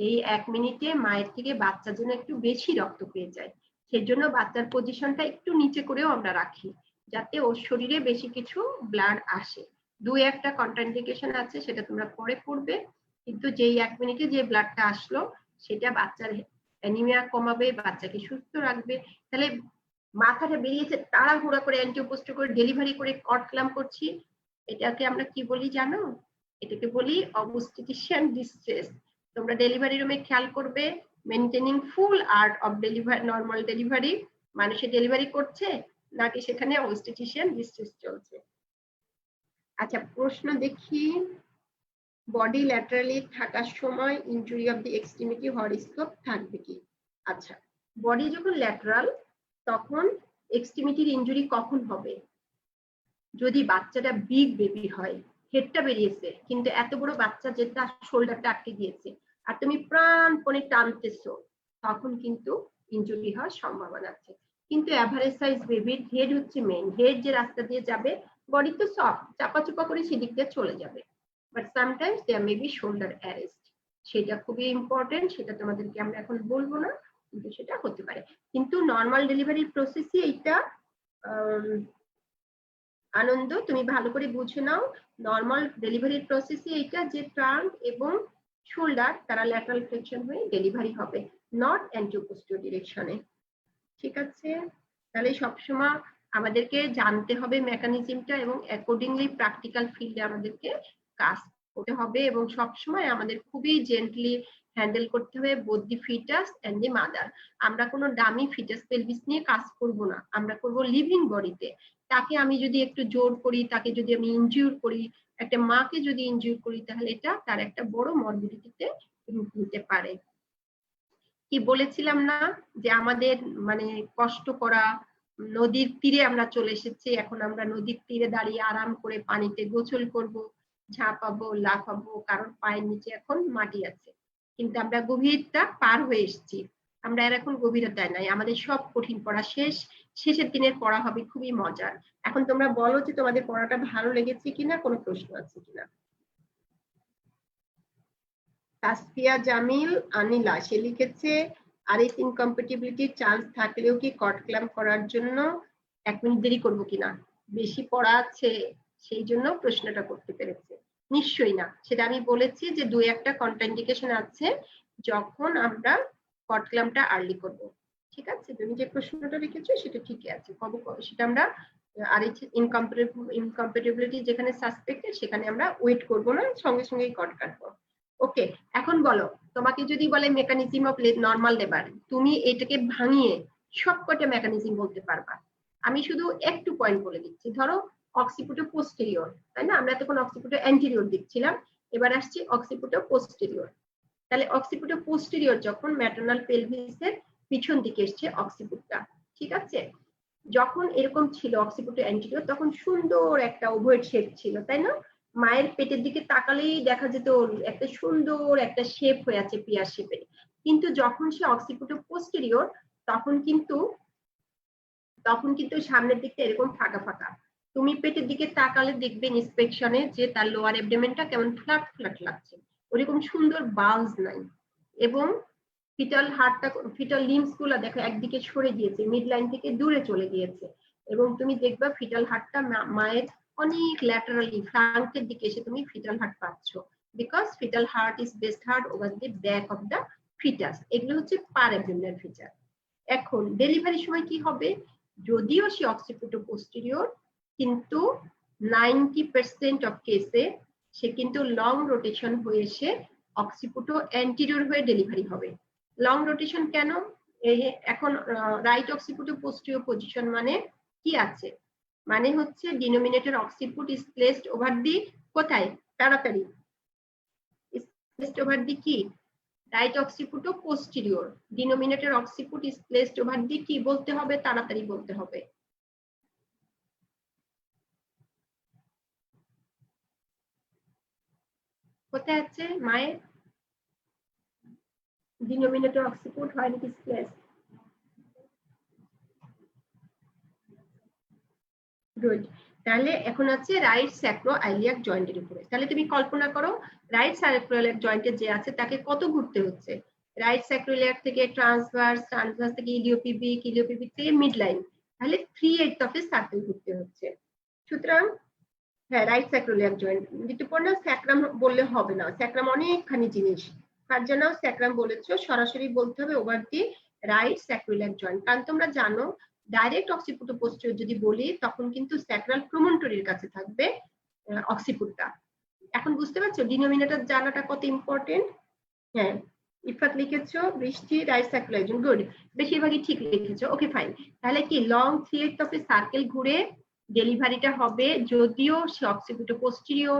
এই 1 মিনিটে মায়ের থেকে বাচ্চার জন্য একটু বেশি রক্ত পেয়ে যায়, সেজন্য বাচ্চার পজিশনটা একটু নিচে করেও আমরা রাখি, যাতে ওর শরীরে বেশি কিছু ব্লাড আসে। দুই একটা কন্ট্রাইন্ডিকেশন আছে, সেটা তোমরা পরে পড়বে, কিন্তু যেই 1 মিনিটে যে ব্লাডটা আসলো সেটা বাচ্চার অ্যানিমিয়া কমাবে, বাচ্চাকে সুস্থ রাখবে। তাহলে মাথাটা বেরিয়েছে তাড়াহুড়া করে অ্যান্টিওপোস্ট করে ডেলিভারি করে কর্ড ক্লাম্প করছি, এটাকে আমরা কি বলি জানো, এটাকে বলি অবস্টেটিশিয়ান ডিস্ট্রেস। তোমরা ডেলিভারি রুমে খেয়াল করবে, maintaining full art of delivery, normal delivery, মানুষের ডেলিভারি করছে নাকি সেখানে অবস্টেটিশিয়ান ডিস্ট্রেস চলছে। আচ্ছা প্রশ্ন দেখি, বডি ল্যাটারালি থাকার সময় ইনজুরি অফ দি এক্সট্রিমিটি হরিস্কোপ থাকবে কি? আচ্ছা বডি যখন ল্যাটারাল তখন এক্সট্রিমিটির ইনজুরি কখন হবে, যদি বাচ্চাটা বিগ বেবি হয়, হেডটা বেরিয়েছে কিন্তু এত বড় বাচ্চা যেটা শোল্ডারটা আটকে গিয়েছে, আর তুমি প্রাণপণে টানতেছো, তখন কিন্তু ইনজুরি হওয়ার সম্ভাবনা আছে। কিন্তু অ্যাভারেজ সাইজ বেবির হেড হচ্ছে মেইন, হেড যে রাস্তা দিয়ে যাবে, বডি তো সফট, চাপাচুপা করে সেদিক দিয়ে চলে যাবে, but sometimes there may be shoulder arrest, সেটা খুবই ইম্পর্টেন্ট, সেটা তোমাদেরকে আমরা এখন বলবো না, কিন্তু সেটা হতে পারে। কিন্তু নর্মাল ডেলিভারির প্রসেসই এইটা। আনন্দ, তুমি ভালো করে বুঝে নাও, নর্মাল ডেলিভারির প্রসেসই এইটা, যে ট্রাঙ্ক এবং শোল্ডার তারা ল্যাটারাল ফ্লেকশন হয়ে ডেলিভারি হবে, নট অ্যান্টিওপোস্টিরিয়র ডিরেকশনে। ঠিক আছে, তাহলে সবসময় আমাদেরকে জানতে হবে মেকানিজমটা, এবং অ্যাকর্ডিংলি প্র্যাকটিক্যাল ফিল্ডে আমাদেরকে কাজ করতে হবে, এবং সবসময় আমাদের খুবই জেন্টলি হ্যান্ডেল করতে হবে both the fetus and the mother. আমরা কোনো ডামি ফিটাস পেলভিস নিয়ে কাজ করব না, আমরা করব লিভিং বডিতে। তাকে আমি যদি একটু জোর করি, তাকে যদি আমি ইনজিউর করি, একটা মাকে যদি ইনজিউর করি, তাহলে এটা তার একটা বড় মরবিডিটিতে রূপ নিতে পারে। কি বলেছিলাম না যে আমাদের মানে কষ্ট করা, নদীর তীরে আমরা চলে এসেছি, এখন আমরা নদীর তীরে দাঁড়িয়ে আরাম করে পানিতে গোসল করব, ঝাঁপাবো, লাফাবো, কারণ পায়ের নিচে এখন মাটি আছে, কিন্তু আমরা গভীরতা পার হয়ে এসেছি, আমরা আর এখন গভীরতায় নাই, আমাদের সব কঠিন পড়া শেষ, শেষের দিনের পড়া হবে খুবই মজার। এখন তোমরা বলো যে তোমাদের পড়াটা ভালো লেগেছে কিনা, কোনো প্রশ্ন আছে কিনা। তাসফিয়া জামিল আনিলা, সে লিখেছে আরএস ইনকম্প্যাটিবিলিটির চান্স থাকলেও কি কট ক্ল্যাম্প করার জন্য 1 মিনিট দেরি করব কিনা, বেশি পড়া আছে সেই জন্য প্রশ্নটা করতে পেরেছে। নিশ্চয়ই না, সেটা আমি বলেছি যে 2-1টা কন্ট্রাইন্ডিকেশন আছে যখন আমরা কট ক্ল্যাম্পটা আর্লি করব। ঠিক আছে, তুমি যে প্রশ্নটা রেখেছো সেটা ঠিকই আছে, সেটা আমরা আরএস ইনকম্প্যাটিবিলিটি যেখানে সাসপেক্টেড সেখানে আমরা ওয়েট করব না, সঙ্গে সঙ্গেই কট কাটবো। ওকে, এখন বলো, তোমাকে যদি বলে মেকানিজম অফ নর্মাল লেবার, তুমি এটাকে ভাঙিয়ে সবকটা মেকানিজম বলতে পারবা। আমি শুধু একটু পয়েন্ট বলে দিচ্ছি। ধরো অক্সিপুটো পোস্টেরিয়র, তাই না, আমরা তখন অক্সিপুটো অ্যান্টেরিয়র দেখছিলাম, এবার আসছি অক্সিপুটো পোস্টেরিয়র। তাহলে অক্সিপুটো পোস্টেরিয়র যখন ম্যাটারনাল পেলভিসের পিছন দিকে এসছে অক্সিপুটটা, ঠিক আছে, যখন এরকম ছিল অক্সিপুটো অ্যান্টেরিয়র, তখন সুন্দর একটা ওভার্ট শেপ ছিল, তাই না, মায়ের পেটের দিকে তাকালেই দেখা যেত একটা সুন্দর একটা শেপ হয়ে আছে পিয়ার শেপের। কিন্তু যখন সে অক্সিপুটো পোস্টেরিয়র, তখন কিন্তু সামনের দিকটা এরকম ফাঁকা ফাঁকা। তুমি পেটের দিকে তাকালে দেখবে ইন্সপেকশনে যে তার লোয়ার অ্যাবডোমেনটা কেমন ফ্ল্যাট ফ্ল্যাট লাগছে, ওরকম সুন্দর বাল্জ নাই, এবং ফিটাল হার্টটা, ফিটাল লিম্বস গুলো দেখো একদিকে সরে গিয়েছে, মিড লাইন থেকে দূরে চলে গিয়েছে, এবং তুমি দেখবা ফিটাল হার্টটা মায়ের অনেক ল্যাটারালি ফ্লাঙ্কের দিকে এসে তুমি ফিটাল হার্ট পাচ্ছ, because fetal heart is best heard over the back of the fetus. এগুলো হচ্ছে পার অ্যাবডোমিনাল ফিচার। এখন ডেলিভারির সময় কি হবে, যদিও সে অক্সিপুটো পোস্টেরিয়র, কিন্তু 90% অফ কেসে সে কিন্তু লং রোটেশন হয়ে এসে অক্সিপুটো অ্যান্টেরিয়র হয়ে ডেলিভারি হবে। লং রোটেশন কেন, এখন রাইট অক্সিপুটো পোস্টেরিয়র পজিশন মানে কি আছে, মানে হচ্ছে denominator occiput is placed over the, কোথায়, তাড়াতাড়ি, ইজ প্লেসড ওভার দি কি, right occipito posterior, denominator occiput is placed over the কি, বলতে হবে, তাড়াতাড়ি বলতে হবে। কোথায় আছে মায়ের ডিনোমিনেটর অক্সিপুট, হয় ইট ইজ প্লেসড, গুড। তাহলে এখন আছে রাইট স্যাক্রো আইলিয়াক জয়েন্টের উপরে। তাহলে তুমি কল্পনা করো রাইট স্যাক্রোইলিয়াক জয়েন্টে যে আছে তাকে কত ঘুরতে হচ্ছে, রাইট স্যাক্রোইলিয়াক থেকে ট্রান্সভার্স, ট্রান্সভার্স থেকে ইলিওপিবিক, ইলিওপিবিক থেকে মিড লাইন, তাহলে 3/8 অফ এ সার্কেল ঘুরতে হচ্ছে। সুতরাং হ্যাঁ, right sacroiliac joint, Rituparna sacrum বললে হবে না, স্যাক্রাম অনেকখানি জিনিস, ফারজানাও স্যাক্রাম বলেছো, সরাসরি বলতে হবে over the right sacroiliac joint, কারণ তোমরা জানো ডাইরেক্ট অক্সিপুটো পোস্টেরিয়র যদি বলি তখন কিন্তু স্যাক্রাল প্রমন্টরির কাছে থাকবে অক্সিপুটটা। এখন বুঝতে পারছো ডিনোমিনেটর জানাটা কত ইম্পর্টেন্ট। হ্যাঁ, ইফাত লিখেছো, বৃষ্টি রাইট স্যাক্রোইলিয়াক জয়েন্ট, গুড, বেশিরভাগই ঠিক লিখেছো, ওকে ফাইন। তাহলে কি লং 3/8 অফ এ সার্কেল ঘুরে ডেলিভারিটা হবে, যদিও সে অক্সিপুটো পোস্টেরিয়র,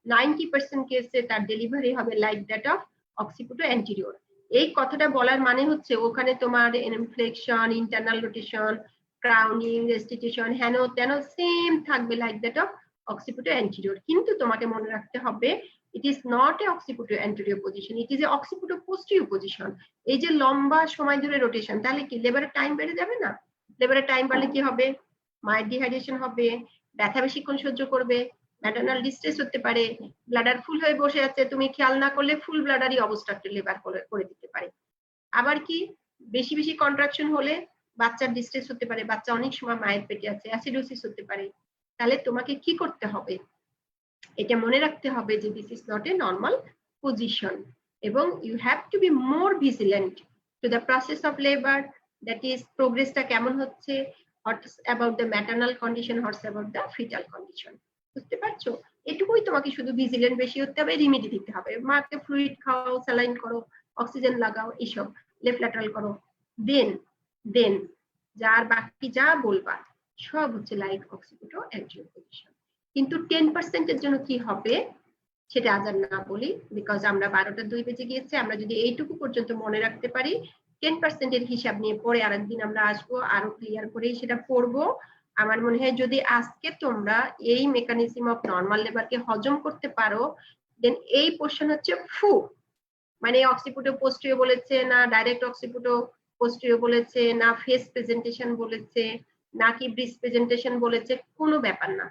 90% কেসে তার ডেলিভারি হবে লাইক দ্যাট অফ অক্সিপুটো অ্যান্টেরিয়র। এই কথাটা বলার মানে হচ্ছে ওখানে তোমার inflection, internal rotation, crowning, restitution, হেন তেন সেম থাকবে লাইক দ্যাট অফ অক্সিপিটো অ্যান্টেরিয়র, কিন্তু তোমাকে মনে রাখতে হবে it is not a occipital anterior position, it is a occipital posterior position. এই যে লম্বা সময় ধরে রোটেশন, তাহলে কি লেবারের টাইম বেড়ে যাবে না? লেবারের টাইম বাড়লে কি হবে? মায়ের ডিহাইড্রেশন হবে, ব্যথা বেশিক্ষণ সহ্য করবে, ম্যাটারনাল ডিস্ট্রেস হতে পারে, ব্লাডার ফুল হয়ে বসে আছে, তুমি খেয়াল না করলে ফুল ব্লাডারই অবস্ট্রাক্টেড লেবার করে দিতে পারে। আবার কি বেশি বেশি কন্ট্রাকশন হলে বাচ্চার ডিস্ট্রেস হতে পারে, বাচ্চা অনেক সময় মায়ের পেটে আছে, অ্যাসিডোসিস হতে পারে। তাহলে তোমাকে কি করতে হবে? এটা মনে রাখতে হবে যে this is not a normal position, এবং you have to be more vigilant to the process of labour, that is প্রোগ্রেসটা কেমন হচ্ছে, what's about the maternal condition, what's about the fetal condition. বুঝতে পারছো? এটুকুই তোমাকে শুধু ভিজিলেন্ট বেশি হতে হবে, রিমেডি দিতে হবে, মাকে ফ্লুইড খাওয়াও, স্যালাইন করো, অক্সিজেন লাগাও, এইসব লেফট ল্যাটারাল করো। দেন যার বাকি যা বলবা সব হচ্ছে লাইক অক্সিপিটো অ্যান্টেরিয়র পজিশন। কিন্তু 10% এর জন্য কি হবে সেটা আজ আর না বলি, বিকজ আমরা 12টা 2 বেজে গিয়েছে। আমরা যদি এইটুকু পর্যন্ত মনে রাখতে পারি, 10% এর হিসাব নিয়ে পরে আরেকদিন আমরা আসবো, আরো ক্লিয়ার করে সেটা পড়বো। আমার মনে হয় যদি আজকে তোমরা এই মেকানিজম অফ নর্মাল লেবারকে হজম করতে পারো, দেন এই পোর্শন হচ্ছে ফু, মানে অক্সিপিটো পোস্টিরিয়র বলেছে না, ডাইরেক্ট অক্সিপিটো পোস্টিরিয়র বলেছে না, ফেস প্রেজেন্টেশন বলেছে নাকি ব্রিজ প্রেজেন্টেশন বলেছে, কোনো ব্যাপার না।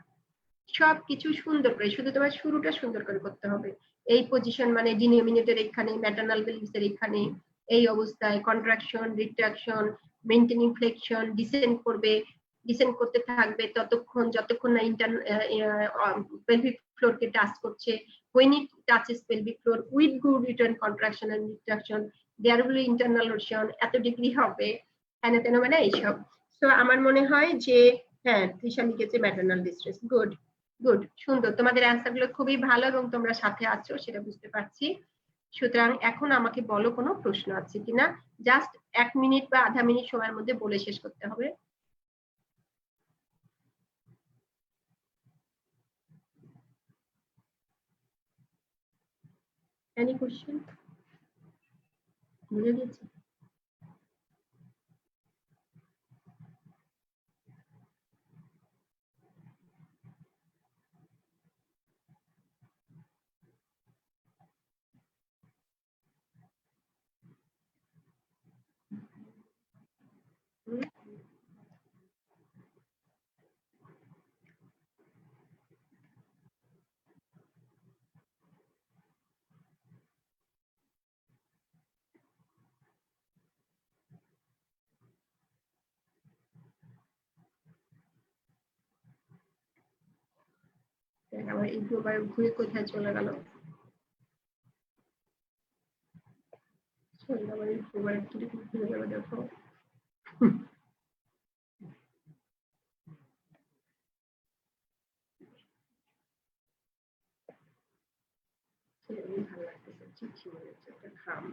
সবকিছু সুন্দর করে, শুধু তোমার শুরুটা সুন্দর করে করতে হবে। এই পজিশন মানে ডিনোমিনেটর এখানে, ম্যাটারনাল পেলভিসের এখানে, এই অবস্থায় contraction, retraction, maintaining flexion, descend করবে, ডিসেন্ড করতে থাকবে ততক্ষণ যতক্ষণ না পেলভিক ফ্লোরকে টাচ করছে। when it touches pelvic floor with good return contraction and retraction, there will be internal rotation, এত ডিগ্রি হবে, হ্যাঁ তেন মানে এইসব। তো আমার মনে হয় যে হ্যাঁ তৃষা লিখেছে ম্যাটারনাল ডিস্ট্রেস, গুড গুড, সুন্দর, তোমাদের অ্যান্সার গুলো খুবই ভালো এবং তোমরা সাথে আছো সেটা বুঝতে পারছি। সুতরাং এখন আমাকে বলো কোনো প্রশ্ন আছে কিনা, জাস্ট 1 মিনিট বা আধা মিনিট সময়ের মধ্যে বলে শেষ করতে হবে। Any question? বুঝে গেছি। আমার এই দুবার ঘুরে কোথায় চলে গেল, আমার এই দুবার ঘুরে গেল, দেখো ভালো লাগতেছে, চিঠি মনে হচ্ছে একটা খাম।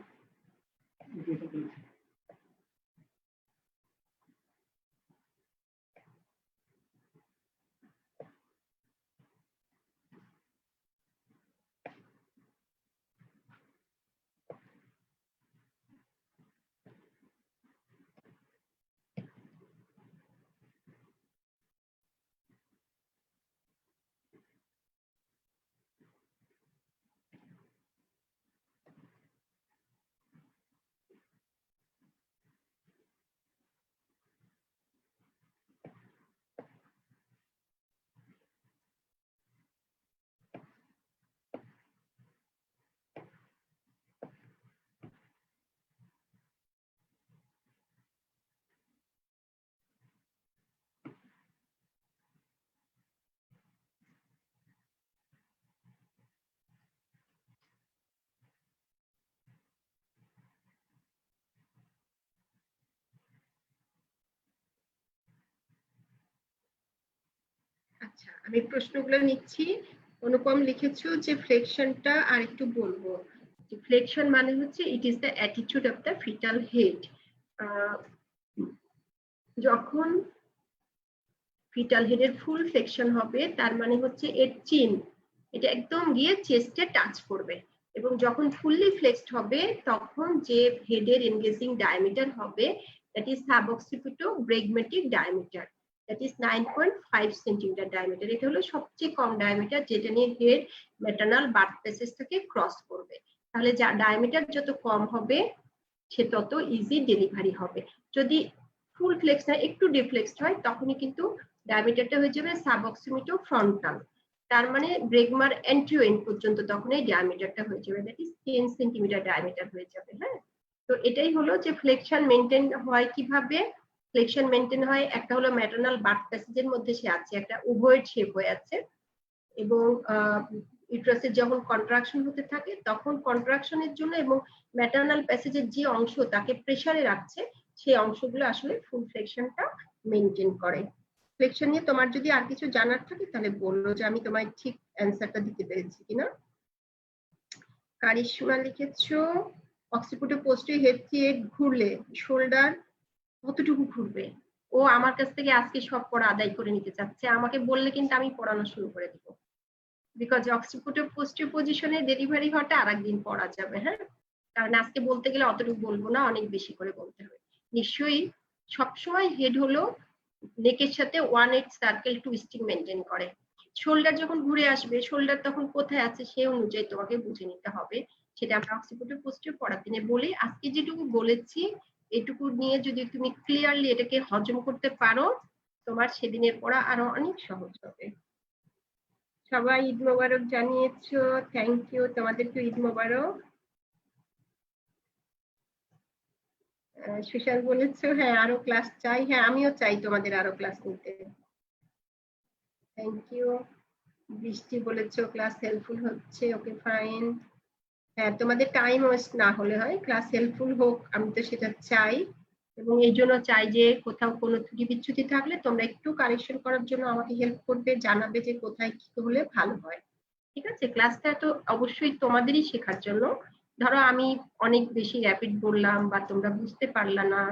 আচ্ছা আমি প্রশ্নগুলো নিচ্ছি। অনুপম লিখেছো যে ফ্লেকশনটা আর একটু বলবো। ফ্লেকশন মানে হচ্ছে ইট is the attitude of the fetal head. যখন ফিটাল হেডের ফুল ফ্লেকশন হবে তার মানে হচ্ছে এর চিন এটা একদম গিয়ে চেস্টে টাচ করবে, এবং যখন ফুললি ফ্লেক্সড হবে তখন যে হেডের এনগেজিং ডায়ামিটার হবে that is suboccipito bregmatic diameter. That is 9.5 centimetre diameter. এটা হলো সবচেয়ে কম ডায়ামিটার যেটা নিয়ে হেড ম্যাটার্নাল বার্থ প্লেসেসটাকে ক্রস করবে। তাহলে যা ডায়ামিটার যত কম হবে সে তত ইজি ডেলিভারি হবে। যদি ফুল ফ্লেক্স না একটু ডিফ্লেক্সড হয় তখনই কিন্তু ডায়ামিটারটা হয়ে যাবে সাবঅক্সিমিটো ফ্রন্টাল, তার মানে ব্রেগমার এন্ট্রিও এন্ড পর্যন্ত তখন এই ডায়ামিটারটা হয়ে যাবে, দ্যাট ইজ 10 সেন্টিমিটার ডায়ামিটার হয়ে যাবে। হ্যাঁ, তো এটাই হলো যে ফ্লেকশন মেনটেন হয় কিভাবে। ফ্লেকশন মেনটেন হয়, একটা হলো ম্যাটার্নাল বার্থ প্যাসেজের মধ্যে সে আছে, একটা ওভয়েড শেপ হয়ে আছে, এবং ইউট্রাসের যখন কন্ট্রাকশন হতে থাকে তখন কন্ট্রাকশনের জন্য এবং ম্যাটার্নাল প্যাসেজের যে অংশ তাকে প্রেসারে রাখছে সেই অংশগুলো আসলে ফুল ফ্লেকশনটা মেনটেন করে। ফ্লেকশন নিয়ে তোমার যদি আর কিছু জানার থাকে তাহলে বললো যে আমি তোমায় ঠিক অ্যান্সারটা দিতে পেরেছি কিনা। কারিশমা লিখেছো অক্সিপিটো পোস্টে হেড থেকে ঘুরলে শোল্ডার কতটুকু ঘুরবে? ও আমার কাছ থেকে আজকে সব পড়া আদায় করে নিতে চাচ্ছে, আমাকে বললে কিন্তু আমি পড়ানো শুরু করে দিব, বিকজ অক্সিপিটো পোস্টে পজিশনে ডেলিভারি হওয়াটা আরেকদিন পড়া যাবে। হ্যাঁ, কারণ আজকে বলতে গেলে অতটুকু বলবো না, অনেক বেশি করে বলতে হবে। নিশ্চয়ই সবসময় হেড হলো নেকের সাথে 1/8 সার্কেল টুইস্টিং মেনটেন করে। শোল্ডার যখন ঘুরে আসবে শোল্ডার তখন কোথায় আছে সে অনুযায়ী তোমাকে বুঝে নিতে হবে, সেটা আমরা অক্সিপিটো পোস্টে পড়ার দিনে বলি। আজকে যেটুকু বলেছি এটুকু নিয়ে যদি তুমি ক্লিয়ারলি এটাকে হজম করতে পারো তোমার সেদিনের পড়া আরো অনেক সহজ হবে। সবাই ঈদ মোবারক জানিয়েছো, থ্যাংক ইউ, তোমাদেরকে ঈদ মোবারক। সুশান্ত বলেছো হ্যাঁ আরো ক্লাস চাই, হ্যাঁ আমিও চাই তোমাদের আরো ক্লাস নিতে, থ্যাংক ইউ। বৃষ্টি বলেছো ক্লাস হেল্পফুল হচ্ছে, ওকে ফাইন। হ্যাঁ তোমাদের টাইম ওয়েস্ট না হলে হয়, ক্লাস হেল্পফুল হোক আমি তো সেটা চাই, এবং এই জন্য চাই যে কোথাও কোনো ত্রুটি বিচ্যুতি থাকলে তোমরা একটু কারেকশন করার জন্য আমাকে হেল্প করবে, জানাবে যে কোথায় কি হলে ভালো হয়। ঠিক আছে, ক্লাসটা তো অবশ্যই তোমাদেরই শেখার জন্য। ধরো আমি অনেক বেশি র্যাপিড বললাম বা তোমরা বুঝতে পারলা না,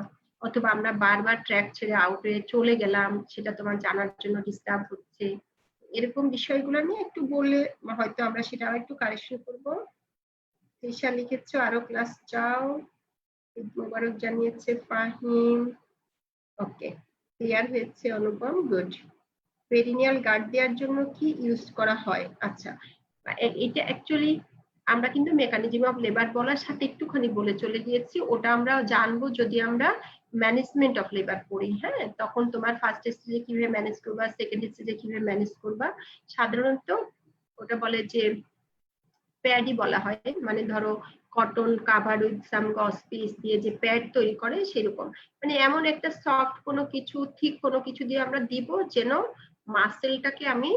অথবা আমরা বারবার ট্র্যাক ছেড়ে আউটে চলে গেলাম, সেটা তোমার জানার জন্য ডিস্টার্ব হচ্ছে, এরকম বিষয়গুলো নিয়ে একটু বললে হয়তো আমরা সেটা একটু কারেকশন করবো। তৃষা লিখেছো আরো ক্লাস চাও, ঈদ মোবারক জানিয়েছে ফাহিম, ওকে ক্লিয়ার হয়েছে অনুপম, গুড। পেরিনিয়াল গার্ড দেওয়ার জন্য কি ইউজ করা হয়? আচ্ছা, এটা অ্যাকচুয়ালি আমরা কিন্তু মেকানিজম অফ লেবার বলার সাথে একটুখানি বলে চলে গিয়েছি, ওটা আমরা জানবো যদি আমরা ম্যানেজমেন্ট অফ লেবার পড়ি। হ্যাঁ, তখন তোমার ফার্স্ট স্টেজে কিভাবে ম্যানেজ করবা, সেকেন্ড স্টেজে কিভাবে ম্যানেজ করবা, সাধারণত ওটা বলে যে প্যাডই বলা হয়, মানে ধরো cotton cover with some Gauss piece দিয়ে যে প্যাড তৈরি করে সেরকম, মানে এমন একটা সফট কোনো কিছু ঠিক কোনো কিছু দিয়ে আমরা দিব যেন মাসেলটাকে আমি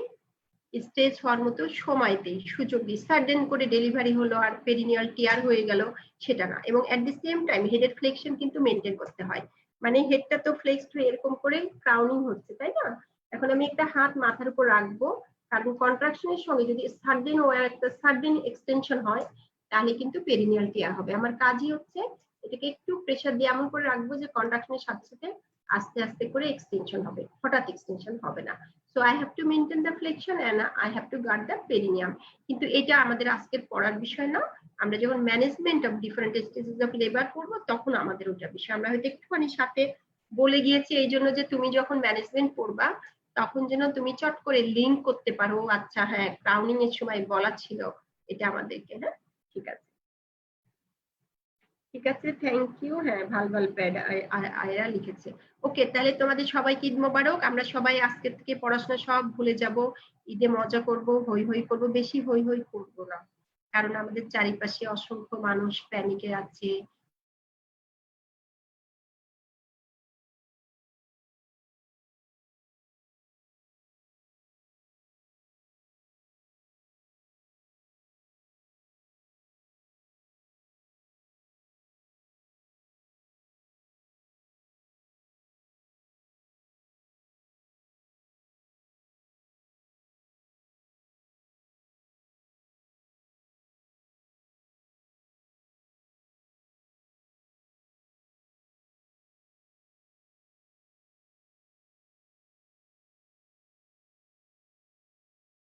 স্টেজ হওয়ার মতো সময় দিই, সুযোগ দিই। সাডেন করে ডেলিভারি হলো আর পেরিনিয়াল টিয়ার হয়ে গেল সেটা না, এবং এট দি সেম টাইম হেডের ফ্লেকশন কিন্তু মেনটেন করতে হয়, মানে হেডটা তো ফ্লেক্সড হয়ে এরকম করে ক্রাউনিং হচ্ছে তাই না, এখন আমি একটা হাত মাথার উপর রাখবো, কারণ কন্ট্রাকশনের সঙ্গে যদি সাডেন ও একটা সাডেন এক্সটেনশন হয় তাহলে কিন্তু পেরিনিয়াল টিয়ার হবে। আমার কাজই হচ্ছে এটাকে একটু প্রেসার দিয়ে এমন করে রাখবো যে কন্ট্রাকশনের সাথে সাথে আস্তে আস্তে করে এক্সটেনশন হবে, হঠাৎ এক্সটেনশন হবে না। So I have to maintain the flexion and I have to guard the perineum. কিন্তু এটা আমাদের আজকের পড়ার বিষয় না, আমরা যখন management of different stages of labour করবো তখন আমাদের ওটা বিষয়। আমরা হয়তো একটুখানি সাথে বলে গিয়েছি এই জন্য যে তুমি যখন ম্যানেজমেন্ট পড়বা তখন যেন তুমি চট করে লিঙ্ক করতে পারো, আচ্ছা হ্যাঁ ক্রাউনিং এর সময় বলা ছিল এটা আমাদেরকে। হ্যাঁ ঠিক আছে, ঠিক আছে, থ্যাংক ইউ। হ্যাঁ ভাল প্যাড আয়রা লিখেছে। ওকে, তাহলে তোমাদের সবাইকে ঈদ মোবারক। আমরা সবাই আজকের থেকে পড়াশোনা সব ভুলে যাব, ঈদে মজা করব, হই হই করব, বেশি হই হই করব না, কারণ আমাদের চারিপাশে অসংখ্য মানুষ প্যানিকে আছে,